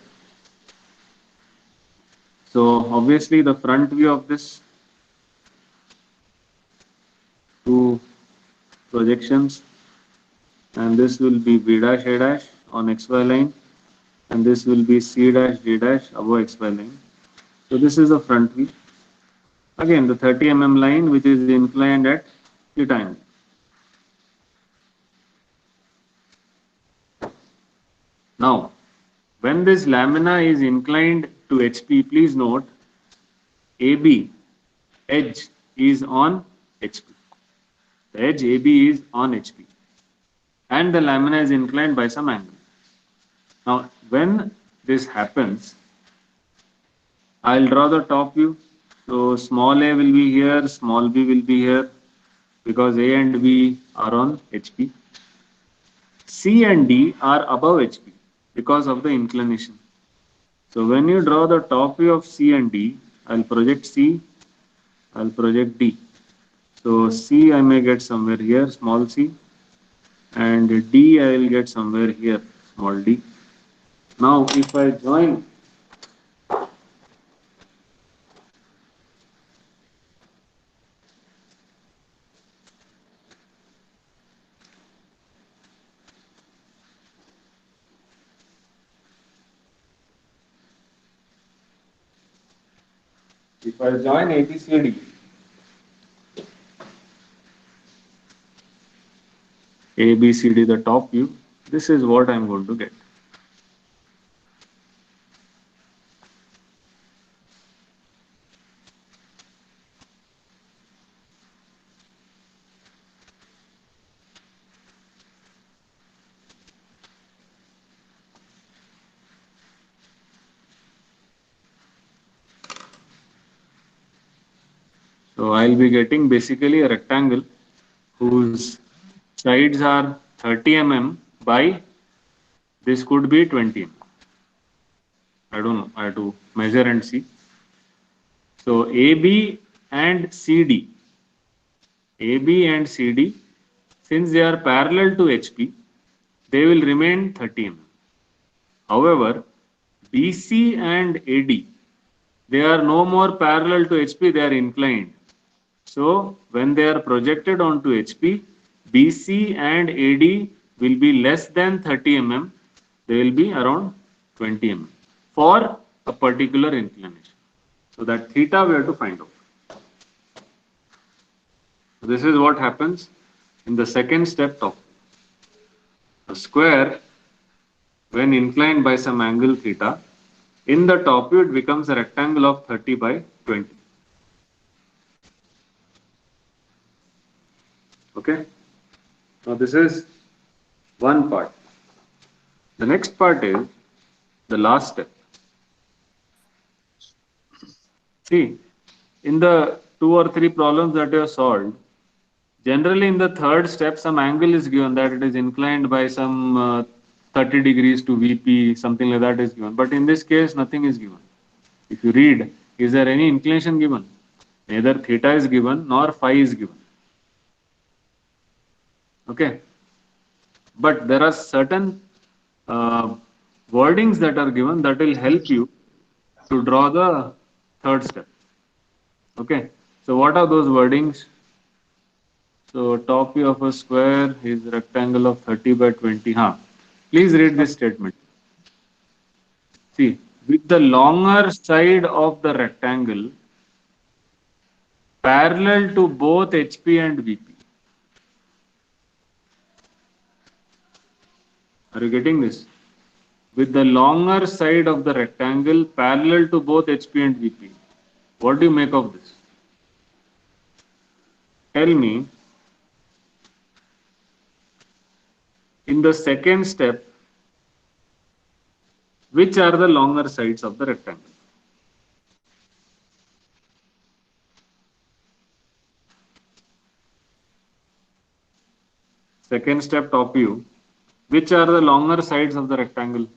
So obviously the front view of this two projections, and this will be B dash A dash on XY line, and this will be C dash D dash above XY line. So this is the front view. Again, the 30 mm line which is inclined at theta angle. Now, when this lamina is inclined to HP, please note AB edge is on HP. The edge AB is on HP, and the lamina is inclined by some angle. Now, when this happens, I'll draw the top view. So small a will be here, small b will be here, because A and B are on HP. C and D are above HP because of the inclination. So when you draw the top view of C and D, I'll project C, I'll project D. So C I may get somewhere here, small c, and D I will get somewhere here, small d. Now if I join ABCD, ABCD the top view, this is what I'm going to get. So I'll be getting basically a rectangle whose sides are 30 mm by, this could be 20 mm. I don't know, I have to measure and see. So AB and CD, AB and CD, since they are parallel to HP, they will remain 30 mm. However, BC and AD, they are no more parallel to HP, they are inclined. So when they are projected onto HP, BC and AD will be less than 30 mm, they will be around 20 mm for a particular inclination. So that theta we have to find out. So this is what happens in the second step of a square when inclined by some angle theta, in the top view it becomes a rectangle of 30 by 20. Okay. Now this is one part. The next part is the last step. See, in the 2 or 3 problems that you have solved, generally in the third step, some angle is given that it is inclined by some 30 degrees to VP, something like that is given. But in this case, nothing is given. If you read, is there any inclination given? Neither theta is given nor phi is given. Okay. But there are certain wordings that are given that will help you to draw the third step. Okay. So what are those wordings? So top view of a square is rectangle of 30 by 20. Please read this statement. See, with the longer side of the rectangle parallel to both HP and VP. Are you getting this? With the longer side of the rectangle parallel to both HP and VP. What do you make of this? Tell me, in the second step, which are the longer sides of the rectangle? Second step, top view. Which are the longer sides of the rectangle?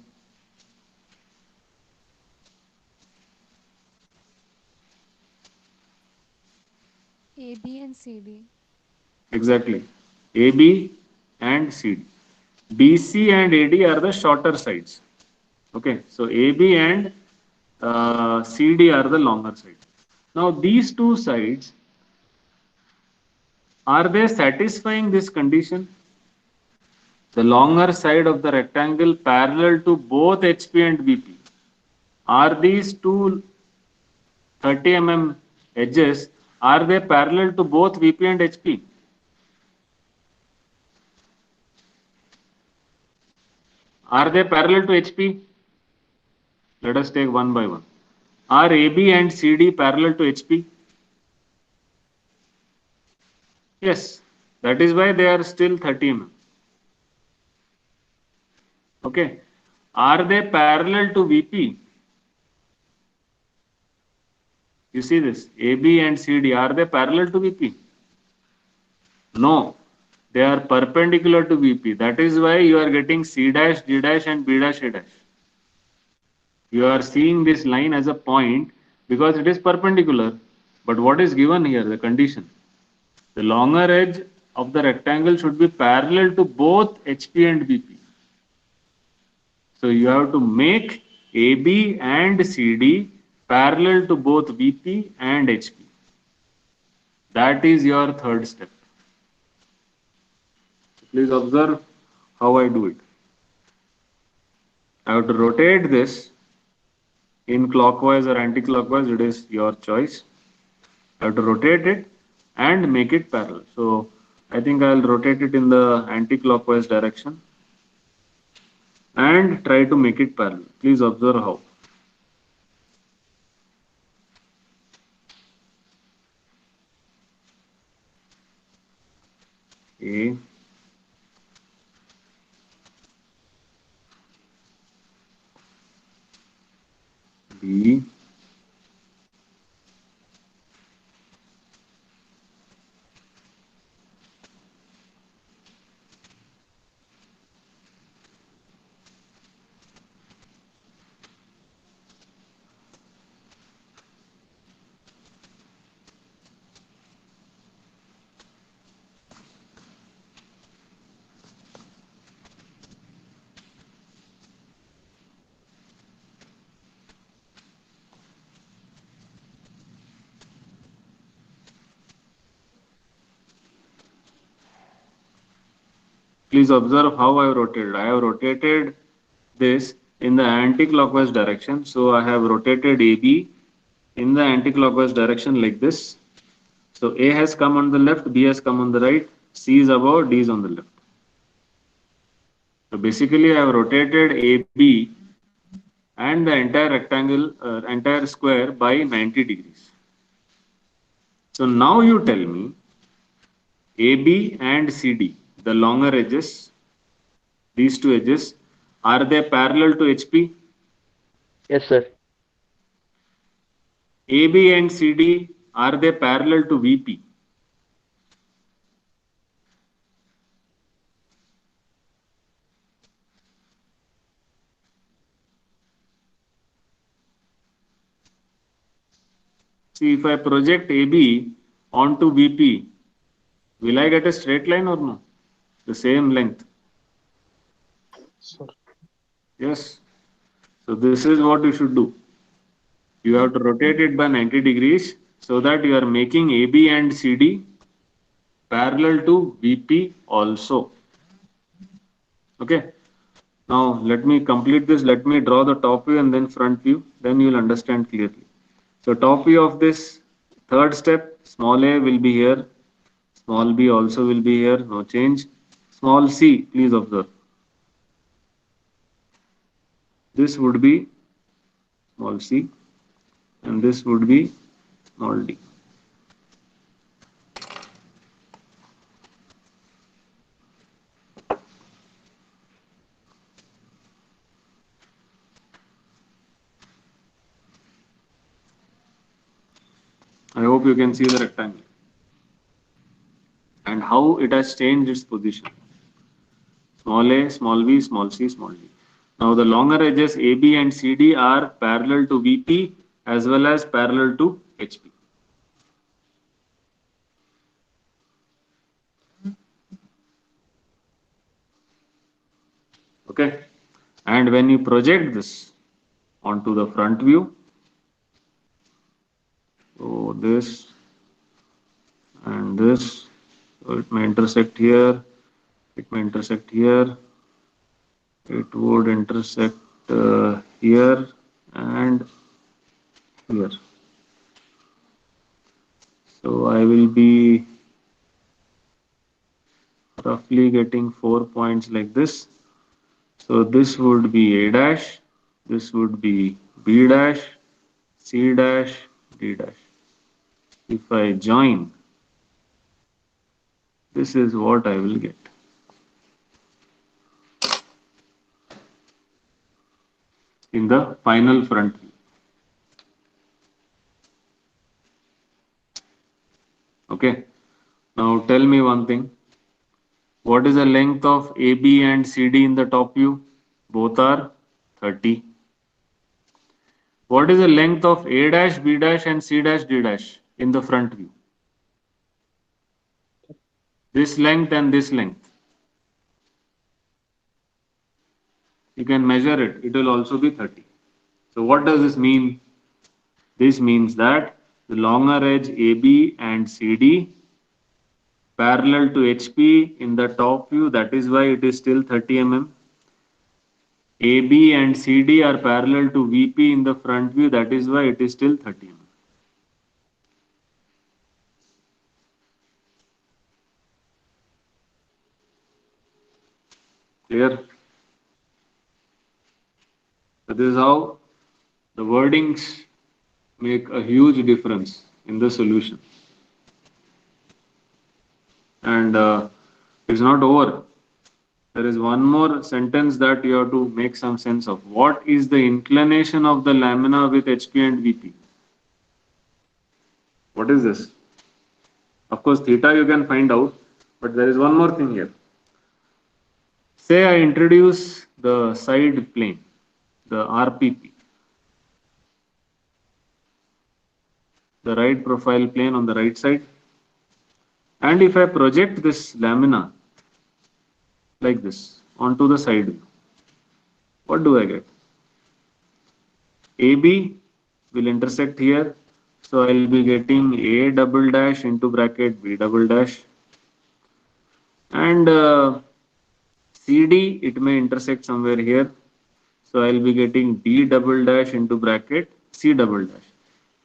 AB and CD. Exactly. AB and CD. BC and AD are the shorter sides. Okay, so AB and CD are the longer sides. Now these two sides, are they satisfying this condition? The longer side of the rectangle parallel to both HP and VP. Are these two 30 mm edges, are they parallel to both VP and HP? Are they parallel to HP? Let us take one by one. Are AB and CD parallel to HP? Yes, that is why they are still 30 mm. Okay. Are they parallel to VP? You see this, AB and CD, are they parallel to VP? No, they are perpendicular to VP. That is why you are getting C dash, D dash and B dash, A dash. You are seeing this line as a point because it is perpendicular. But what is given here, the condition? The longer edge of the rectangle should be parallel to both HP and VP. So you have to make AB and CD parallel to both VP and HP. That is your third step. Please observe how I do it. I have to rotate this in clockwise or anti-clockwise, it is your choice. I have to rotate it and make it parallel. So I think I'll rotate it in the anti-clockwise direction and try to make it parallel. Please observe how. A, B, please observe how I have rotated. I have rotated this in the anti-clockwise direction. So I have rotated AB in the anti-clockwise direction like this. So A has come on the left, B has come on the right, C is above, D is on the left. So basically I have rotated AB and the entire rectangle, entire square by 90 degrees. So now you tell me AB and CD, the longer edges, these two edges, are they parallel to HP? Yes, sir. AB and CD, are they parallel to VP? See, if I project AB onto VP, will I get a straight line or no? The same length. Sir. Yes. So this is what you should do. You have to rotate it by 90 degrees so that you are making AB and CD parallel to VP also. Okay. Now let me complete this. Let me draw the top view and then front view. Then you will understand clearly. So top view of this third step, small a will be here. Small b also will be here. No change. Small c, please observe. This would be small c and this would be small d. I hope you can see the rectangle and how it has changed its position. Small a, small b, small c, small d. Now the longer edges AB and CD are parallel to VP as well as parallel to HP. Okay. And when you project this onto the front view, so this and this, so it may intersect here, it may intersect here, it would intersect here and here. So I will be roughly getting 4 points like this. So this would be A dash, this would be B dash, C dash, D dash. If I join, this is what I will get. In the final front view. Okay. Now tell me one thing. What is the length of AB and CD in the top view? Both are 30. What is the length of A dash, B dash and C dash, D dash in the front view? This length and this length. You can measure it. It will also be 30. So what does this mean? This means that the longer edge AB and CD parallel to HP in the top view, that is why it is still 30 mm. AB and CD are parallel to VP in the front view, that is why it is still 30 mm. Clear? So this is how the wordings make a huge difference in the solution. And it's not over. There is one more sentence that you have to make some sense of. What is the inclination of the lamina with HP and VP? What is this? Of course, theta you can find out, but there is one more thing here. Say I introduce the side plane, the RPP, the right profile plane on the right side. And if I project this lamina like this onto the side view, what do I get? AB will intersect here. So I will be getting A double dash into bracket B double dash. And CD, it may intersect somewhere here. So I will be getting D double dash into bracket C double dash.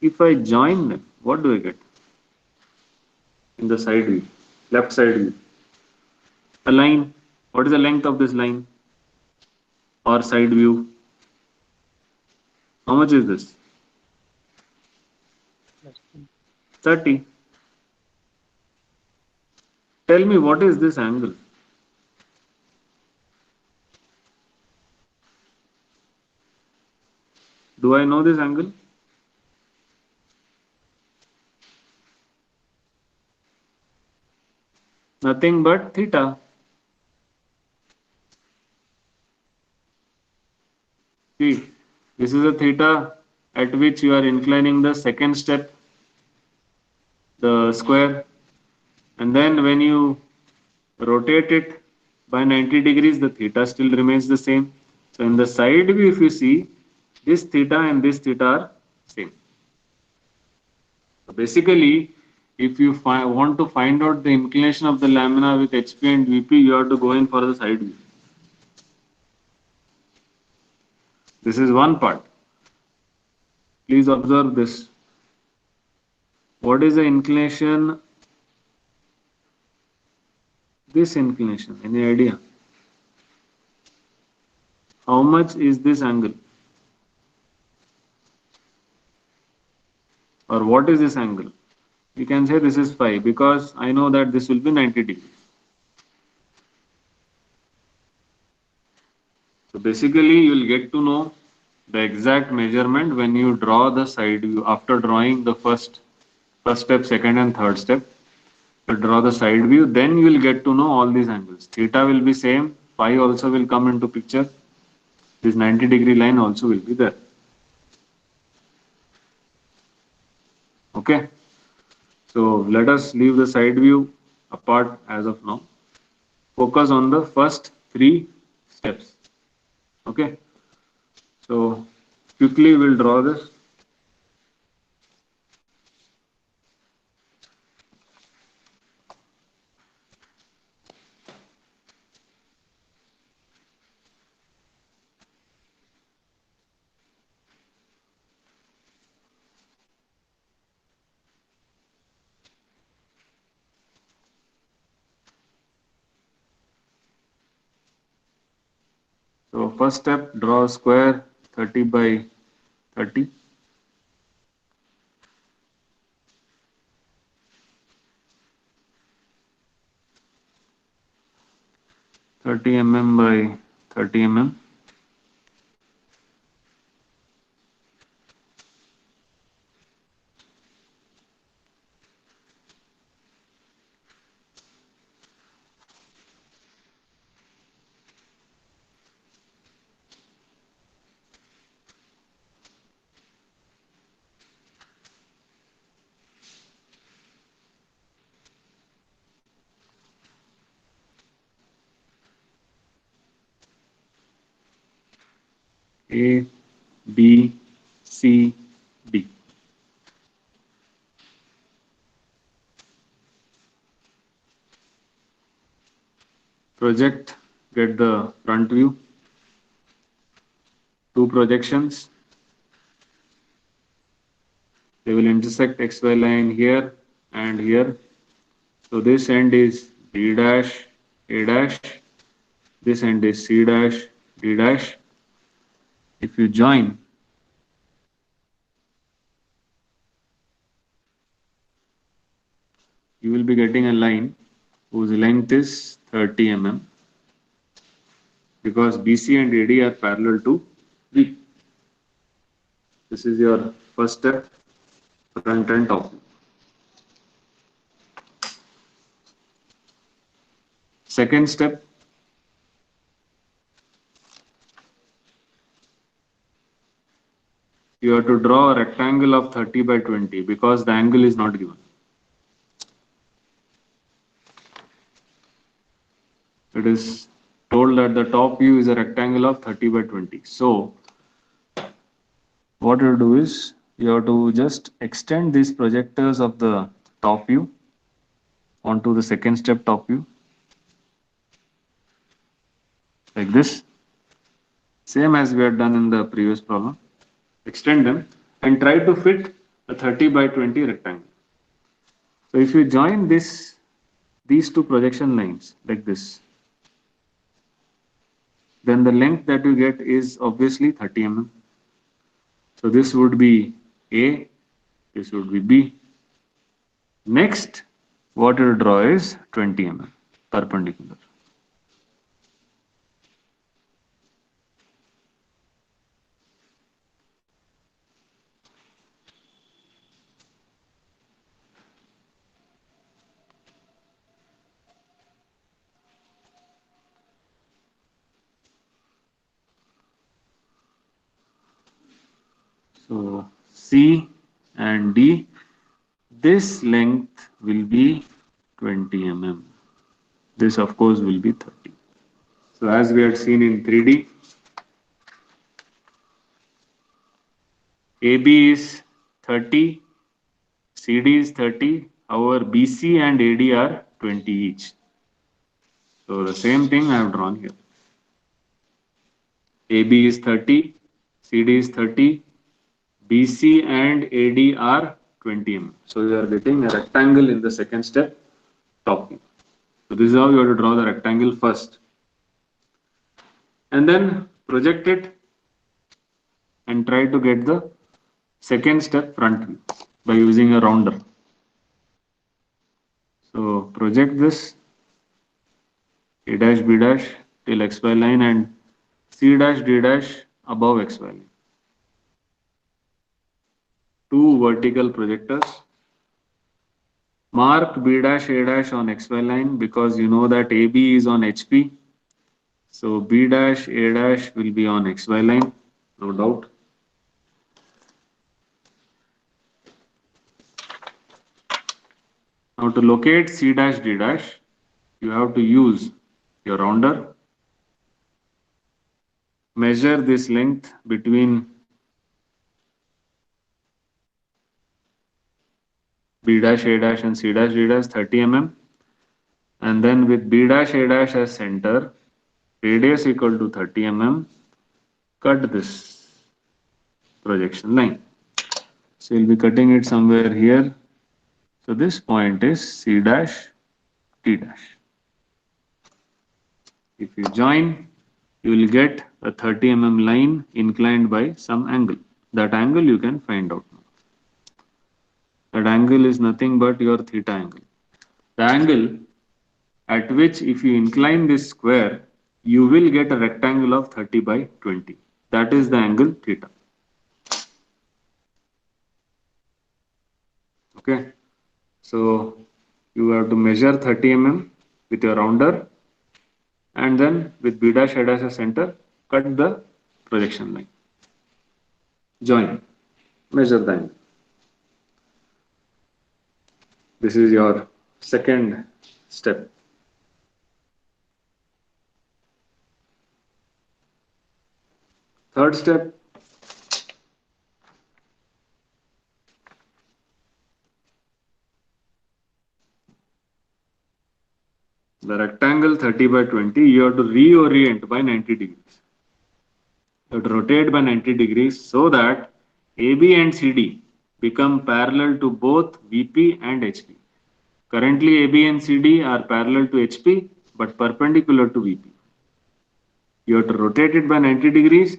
If I join them, what do I get? In the side view, left side view. A line. What is the length of this line? or side view? How much is this? 30. Tell me, what is this angle? Do I know this angle? Nothing but theta. See, this is a theta at which you are inclining the second step, the square, and then when you rotate it by 90 degrees, the theta still remains the same. So in the side view, if you see, this theta and this theta are same. So basically, if you want to find out the inclination of the lamina with HP and VP, you have to go in for the side view. This is one part. Please observe this. What is the inclination? This inclination, any idea? How much is this angle? Or what is this angle? You can say this is phi because I know that this will be 90 degrees. So basically you will get to know the exact measurement when you draw the side view. After drawing the first step, second and third step, you draw the side view, then you will get to know all these angles. Theta will be same, phi also will come into picture. This 90-degree line also will be there. Okay. So let us leave the side view apart as of now. Focus on the first 3 steps. Okay. So quickly we'll draw this. So first step, draw a square 30 by 30. 30 mm by 30 mm. A, B, C, D. Project, get the front view. 2 projections. They will intersect XY line here and here. So this end is D dash, A dash. This end is C dash, D dash. If you join, you will be getting a line whose length is 30 mm because BC and AD are parallel to B. This is your first step, front and top view. Second step, you have to draw a rectangle of 30 by 20 because the angle is not given. It is told that the top view is a rectangle of 30 by 20. So what you do is you have to just extend these projectors of the top view onto the second step top view like this, same as we had done in the previous problem. Extend them and try to fit a 30 by 20 rectangle. So if you join these 2 projection lines like this, then the length that you get is obviously 30 mm. So this would be A, this would be B. Next, what you draw is 20 mm perpendicular. So C and D, this length will be 20 mm. This of course will be 30. So as we had seen in 3D, AB is 30, CD is 30, however BC and AD are 20 each. So the same thing I have drawn here. AB is 30, CD is 30, BC and AD are 20 mm. So you are getting a rectangle in the second step, top view. So this is how you have to draw the rectangle first. And then project it and try to get the second step front view by using a rounder. So project this A dash B dash till XY line and C dash D dash above XY line. Two vertical projectors. Mark B dash A dash on XY line because you know that AB is on HP. So B dash A dash will be on XY line, no doubt. Now to locate C dash D dash, you have to use your rounder. Measure this length between B dash A dash and C dash D dash 30 mm, and then with B dash A dash as center, radius equal to 30 mm, cut this projection line. So you'll be cutting it somewhere here. So this point is C dash D dash. If you join, you will get a 30 mm line inclined by some angle. That angle you can find out now. That angle is nothing but your theta angle. The angle at which if you incline this square, you will get a rectangle of 30 by 20. That is the angle theta. Okay. So you have to measure 30 mm with your rounder and then with B dash A dash as center, cut the projection line. Join, measure the angle. This is your second step. Third step, the rectangle 30 by 20, you have to reorient by 90 degrees. You have to rotate by 90 degrees so that AB and CD become parallel to both VP and HP. Currently, AB and CD are parallel to HP but perpendicular to VP. You have to rotate it by 90 degrees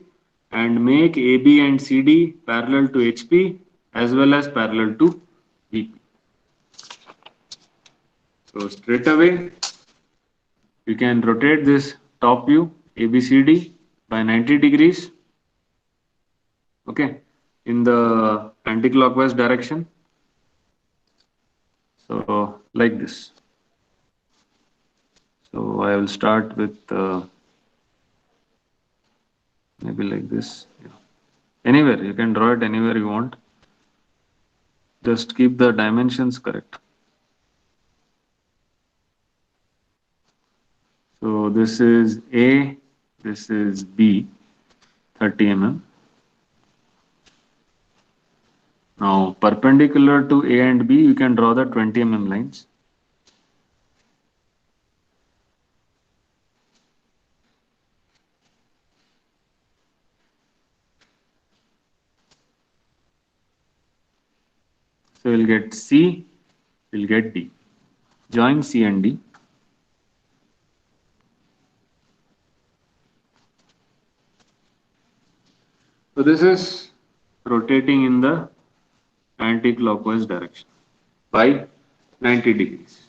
and make AB and CD parallel to HP as well as parallel to VP. So straight away, you can rotate this top view ABCD by 90 degrees, okay, in the anti-clockwise direction. So like this. So I will start with maybe like this. Yeah. Anywhere, you can draw it anywhere you want. Just keep the dimensions correct. So this is A, this is B, 30 mm. Now perpendicular to A and B, you can draw the 20 mm lines. So you'll get C, you'll get D. Join C and D. So this is rotating in the anti-clockwise direction by 90 degrees.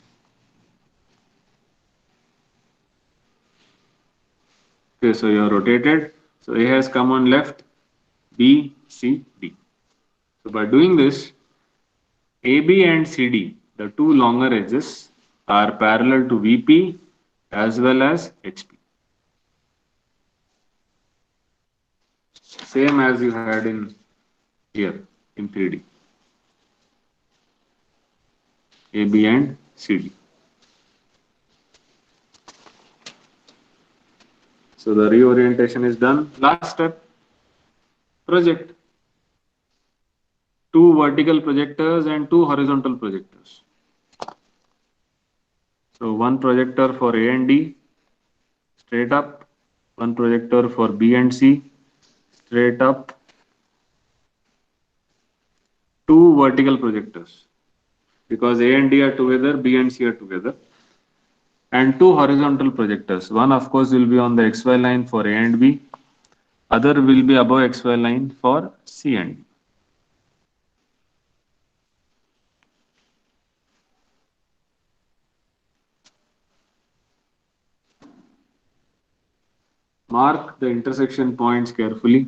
Okay, so you are rotated. So A has come on left, B, C, D. So by doing this, AB and CD, the two longer edges, are parallel to VP as well as HP. Same as you had in here in 3D. AB and CD. So the reorientation is done. Last step, project. Two vertical projectors and two horizontal projectors. So one projector for A and D, straight up. One projector for B and C, straight up. Two vertical projectors, because A and D are together, B and C are together. And two horizontal projectors. One, of course, will be on the XY line for A and B. Other will be above XY line for C and D. Mark the intersection points carefully.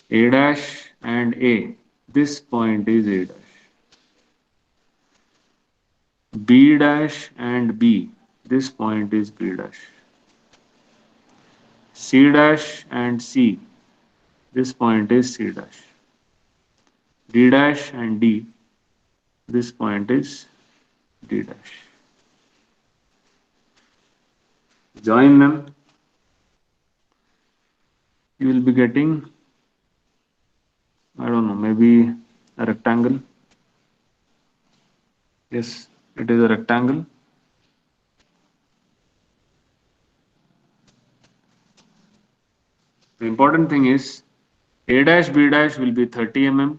A dash and A. This point is A dash. B dash and B. This point is B dash. C dash and C. This point is C dash. D dash and D. This point is D dash. Join them. You will be getting, I don't know, maybe a rectangle. Yes, it is a rectangle. The important thing is A dash B dash will be 30 mm.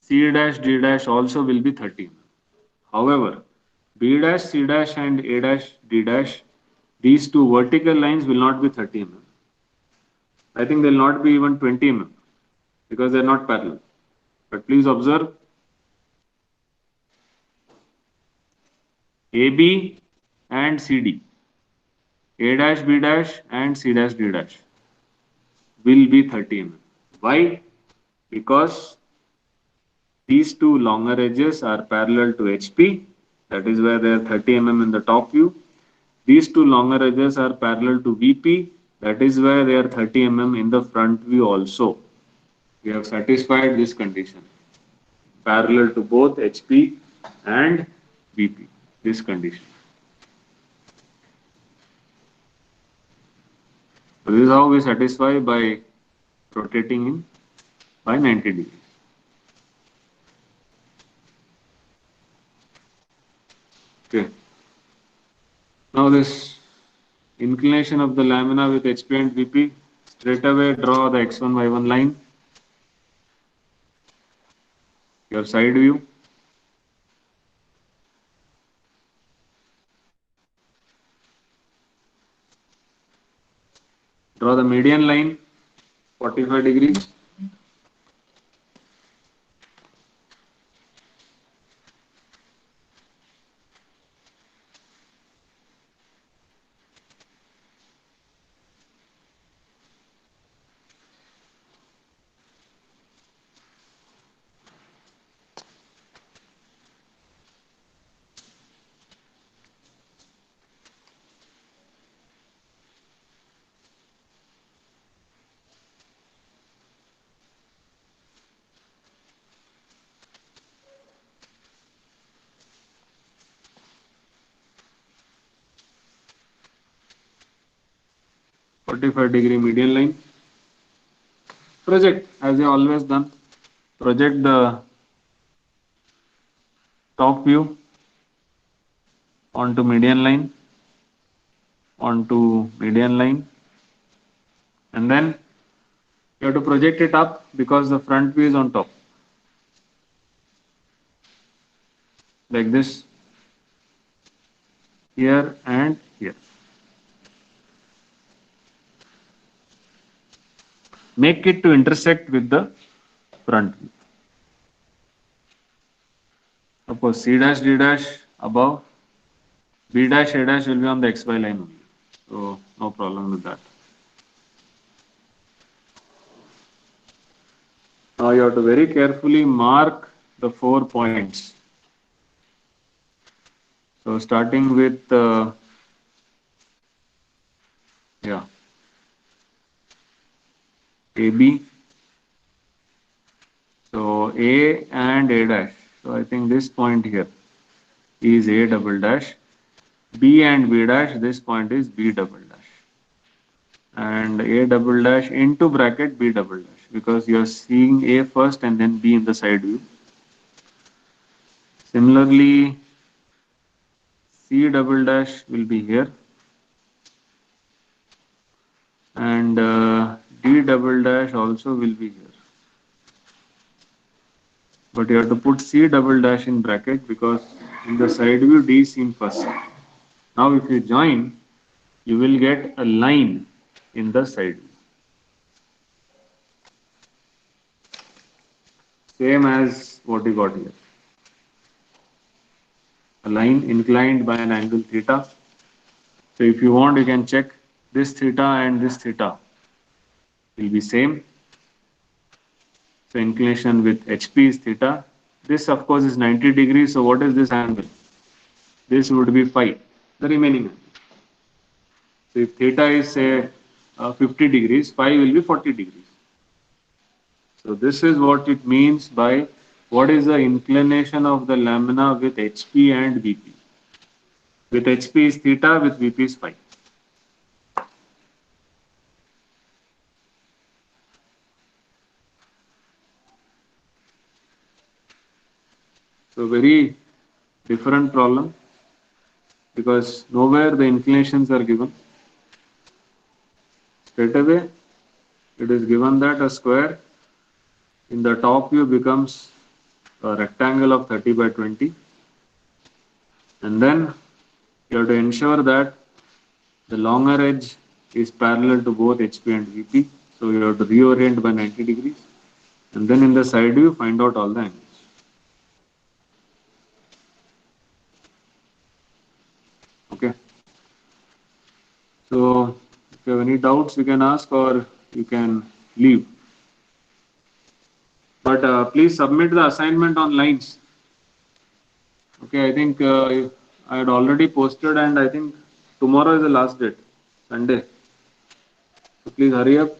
C dash D dash also will be 30 mm. However, B dash C dash and A dash D dash, these two vertical lines will not be 30 mm. I think they will not be even 20 mm because they are not parallel. But please observe, AB and CD, A dash B dash and C dash D dash will be 30 mm. Why? Because these two longer edges are parallel to HP, that is why they are 30 mm in the top view. These two longer edges are parallel to VP, that is why they are 30 mm in the front view also. We have satisfied this condition. Parallel to both HP and VP, this condition. So this is how we satisfy by rotating in by 90 degrees. Okay. Now this inclination of the lamina with HP and VP, straight away draw the X1, Y1 line, your side view. Draw the median line, 45 degrees. -45-degree median line. Project as you always done. Project the top view onto median line, and then you have to project it up because the front view is on top, like this, here and here. make it to intersect with the front view. Suppose C dash D dash above, B dash A dash will be on the XY line only. So no problem with that. Now you have to very carefully mark the 4 points. So starting with AB. So A and A dash. So I think this point here is A double dash. B and B dash, this point is B double dash. And A double dash into bracket B double dash, because you are seeing A first and then B in the side view. Similarly, C double dash will be here, and D double dash also will be here. But you have to put C double dash in bracket because in the side view D is seen first. Now if you join, you will get a line in the side view. Same as what you got here. A line inclined by an angle theta. So if you want, you can check this theta and this theta will be same. So inclination with HP is theta. This of course is 90 degrees. So what is this angle? This would be phi, the remaining angle. So if theta is say 50 degrees, phi will be 40 degrees. So this is what it means by what is the inclination of the lamina with HP and VP. With HP is theta, with VP is phi. So very different problem because nowhere the inclinations are given. Straight away it is given that a square in the top view becomes a rectangle of 30 by 20, and then you have to ensure that the longer edge is parallel to both HP and VP. So you have to reorient by 90 degrees, and then in the side view find out all the angles. Okay. So if you have any doubts, you can ask or you can leave. But please submit the assignment on lines. Okay, I think I had already posted, and I think tomorrow is the last date, Sunday. So please hurry up.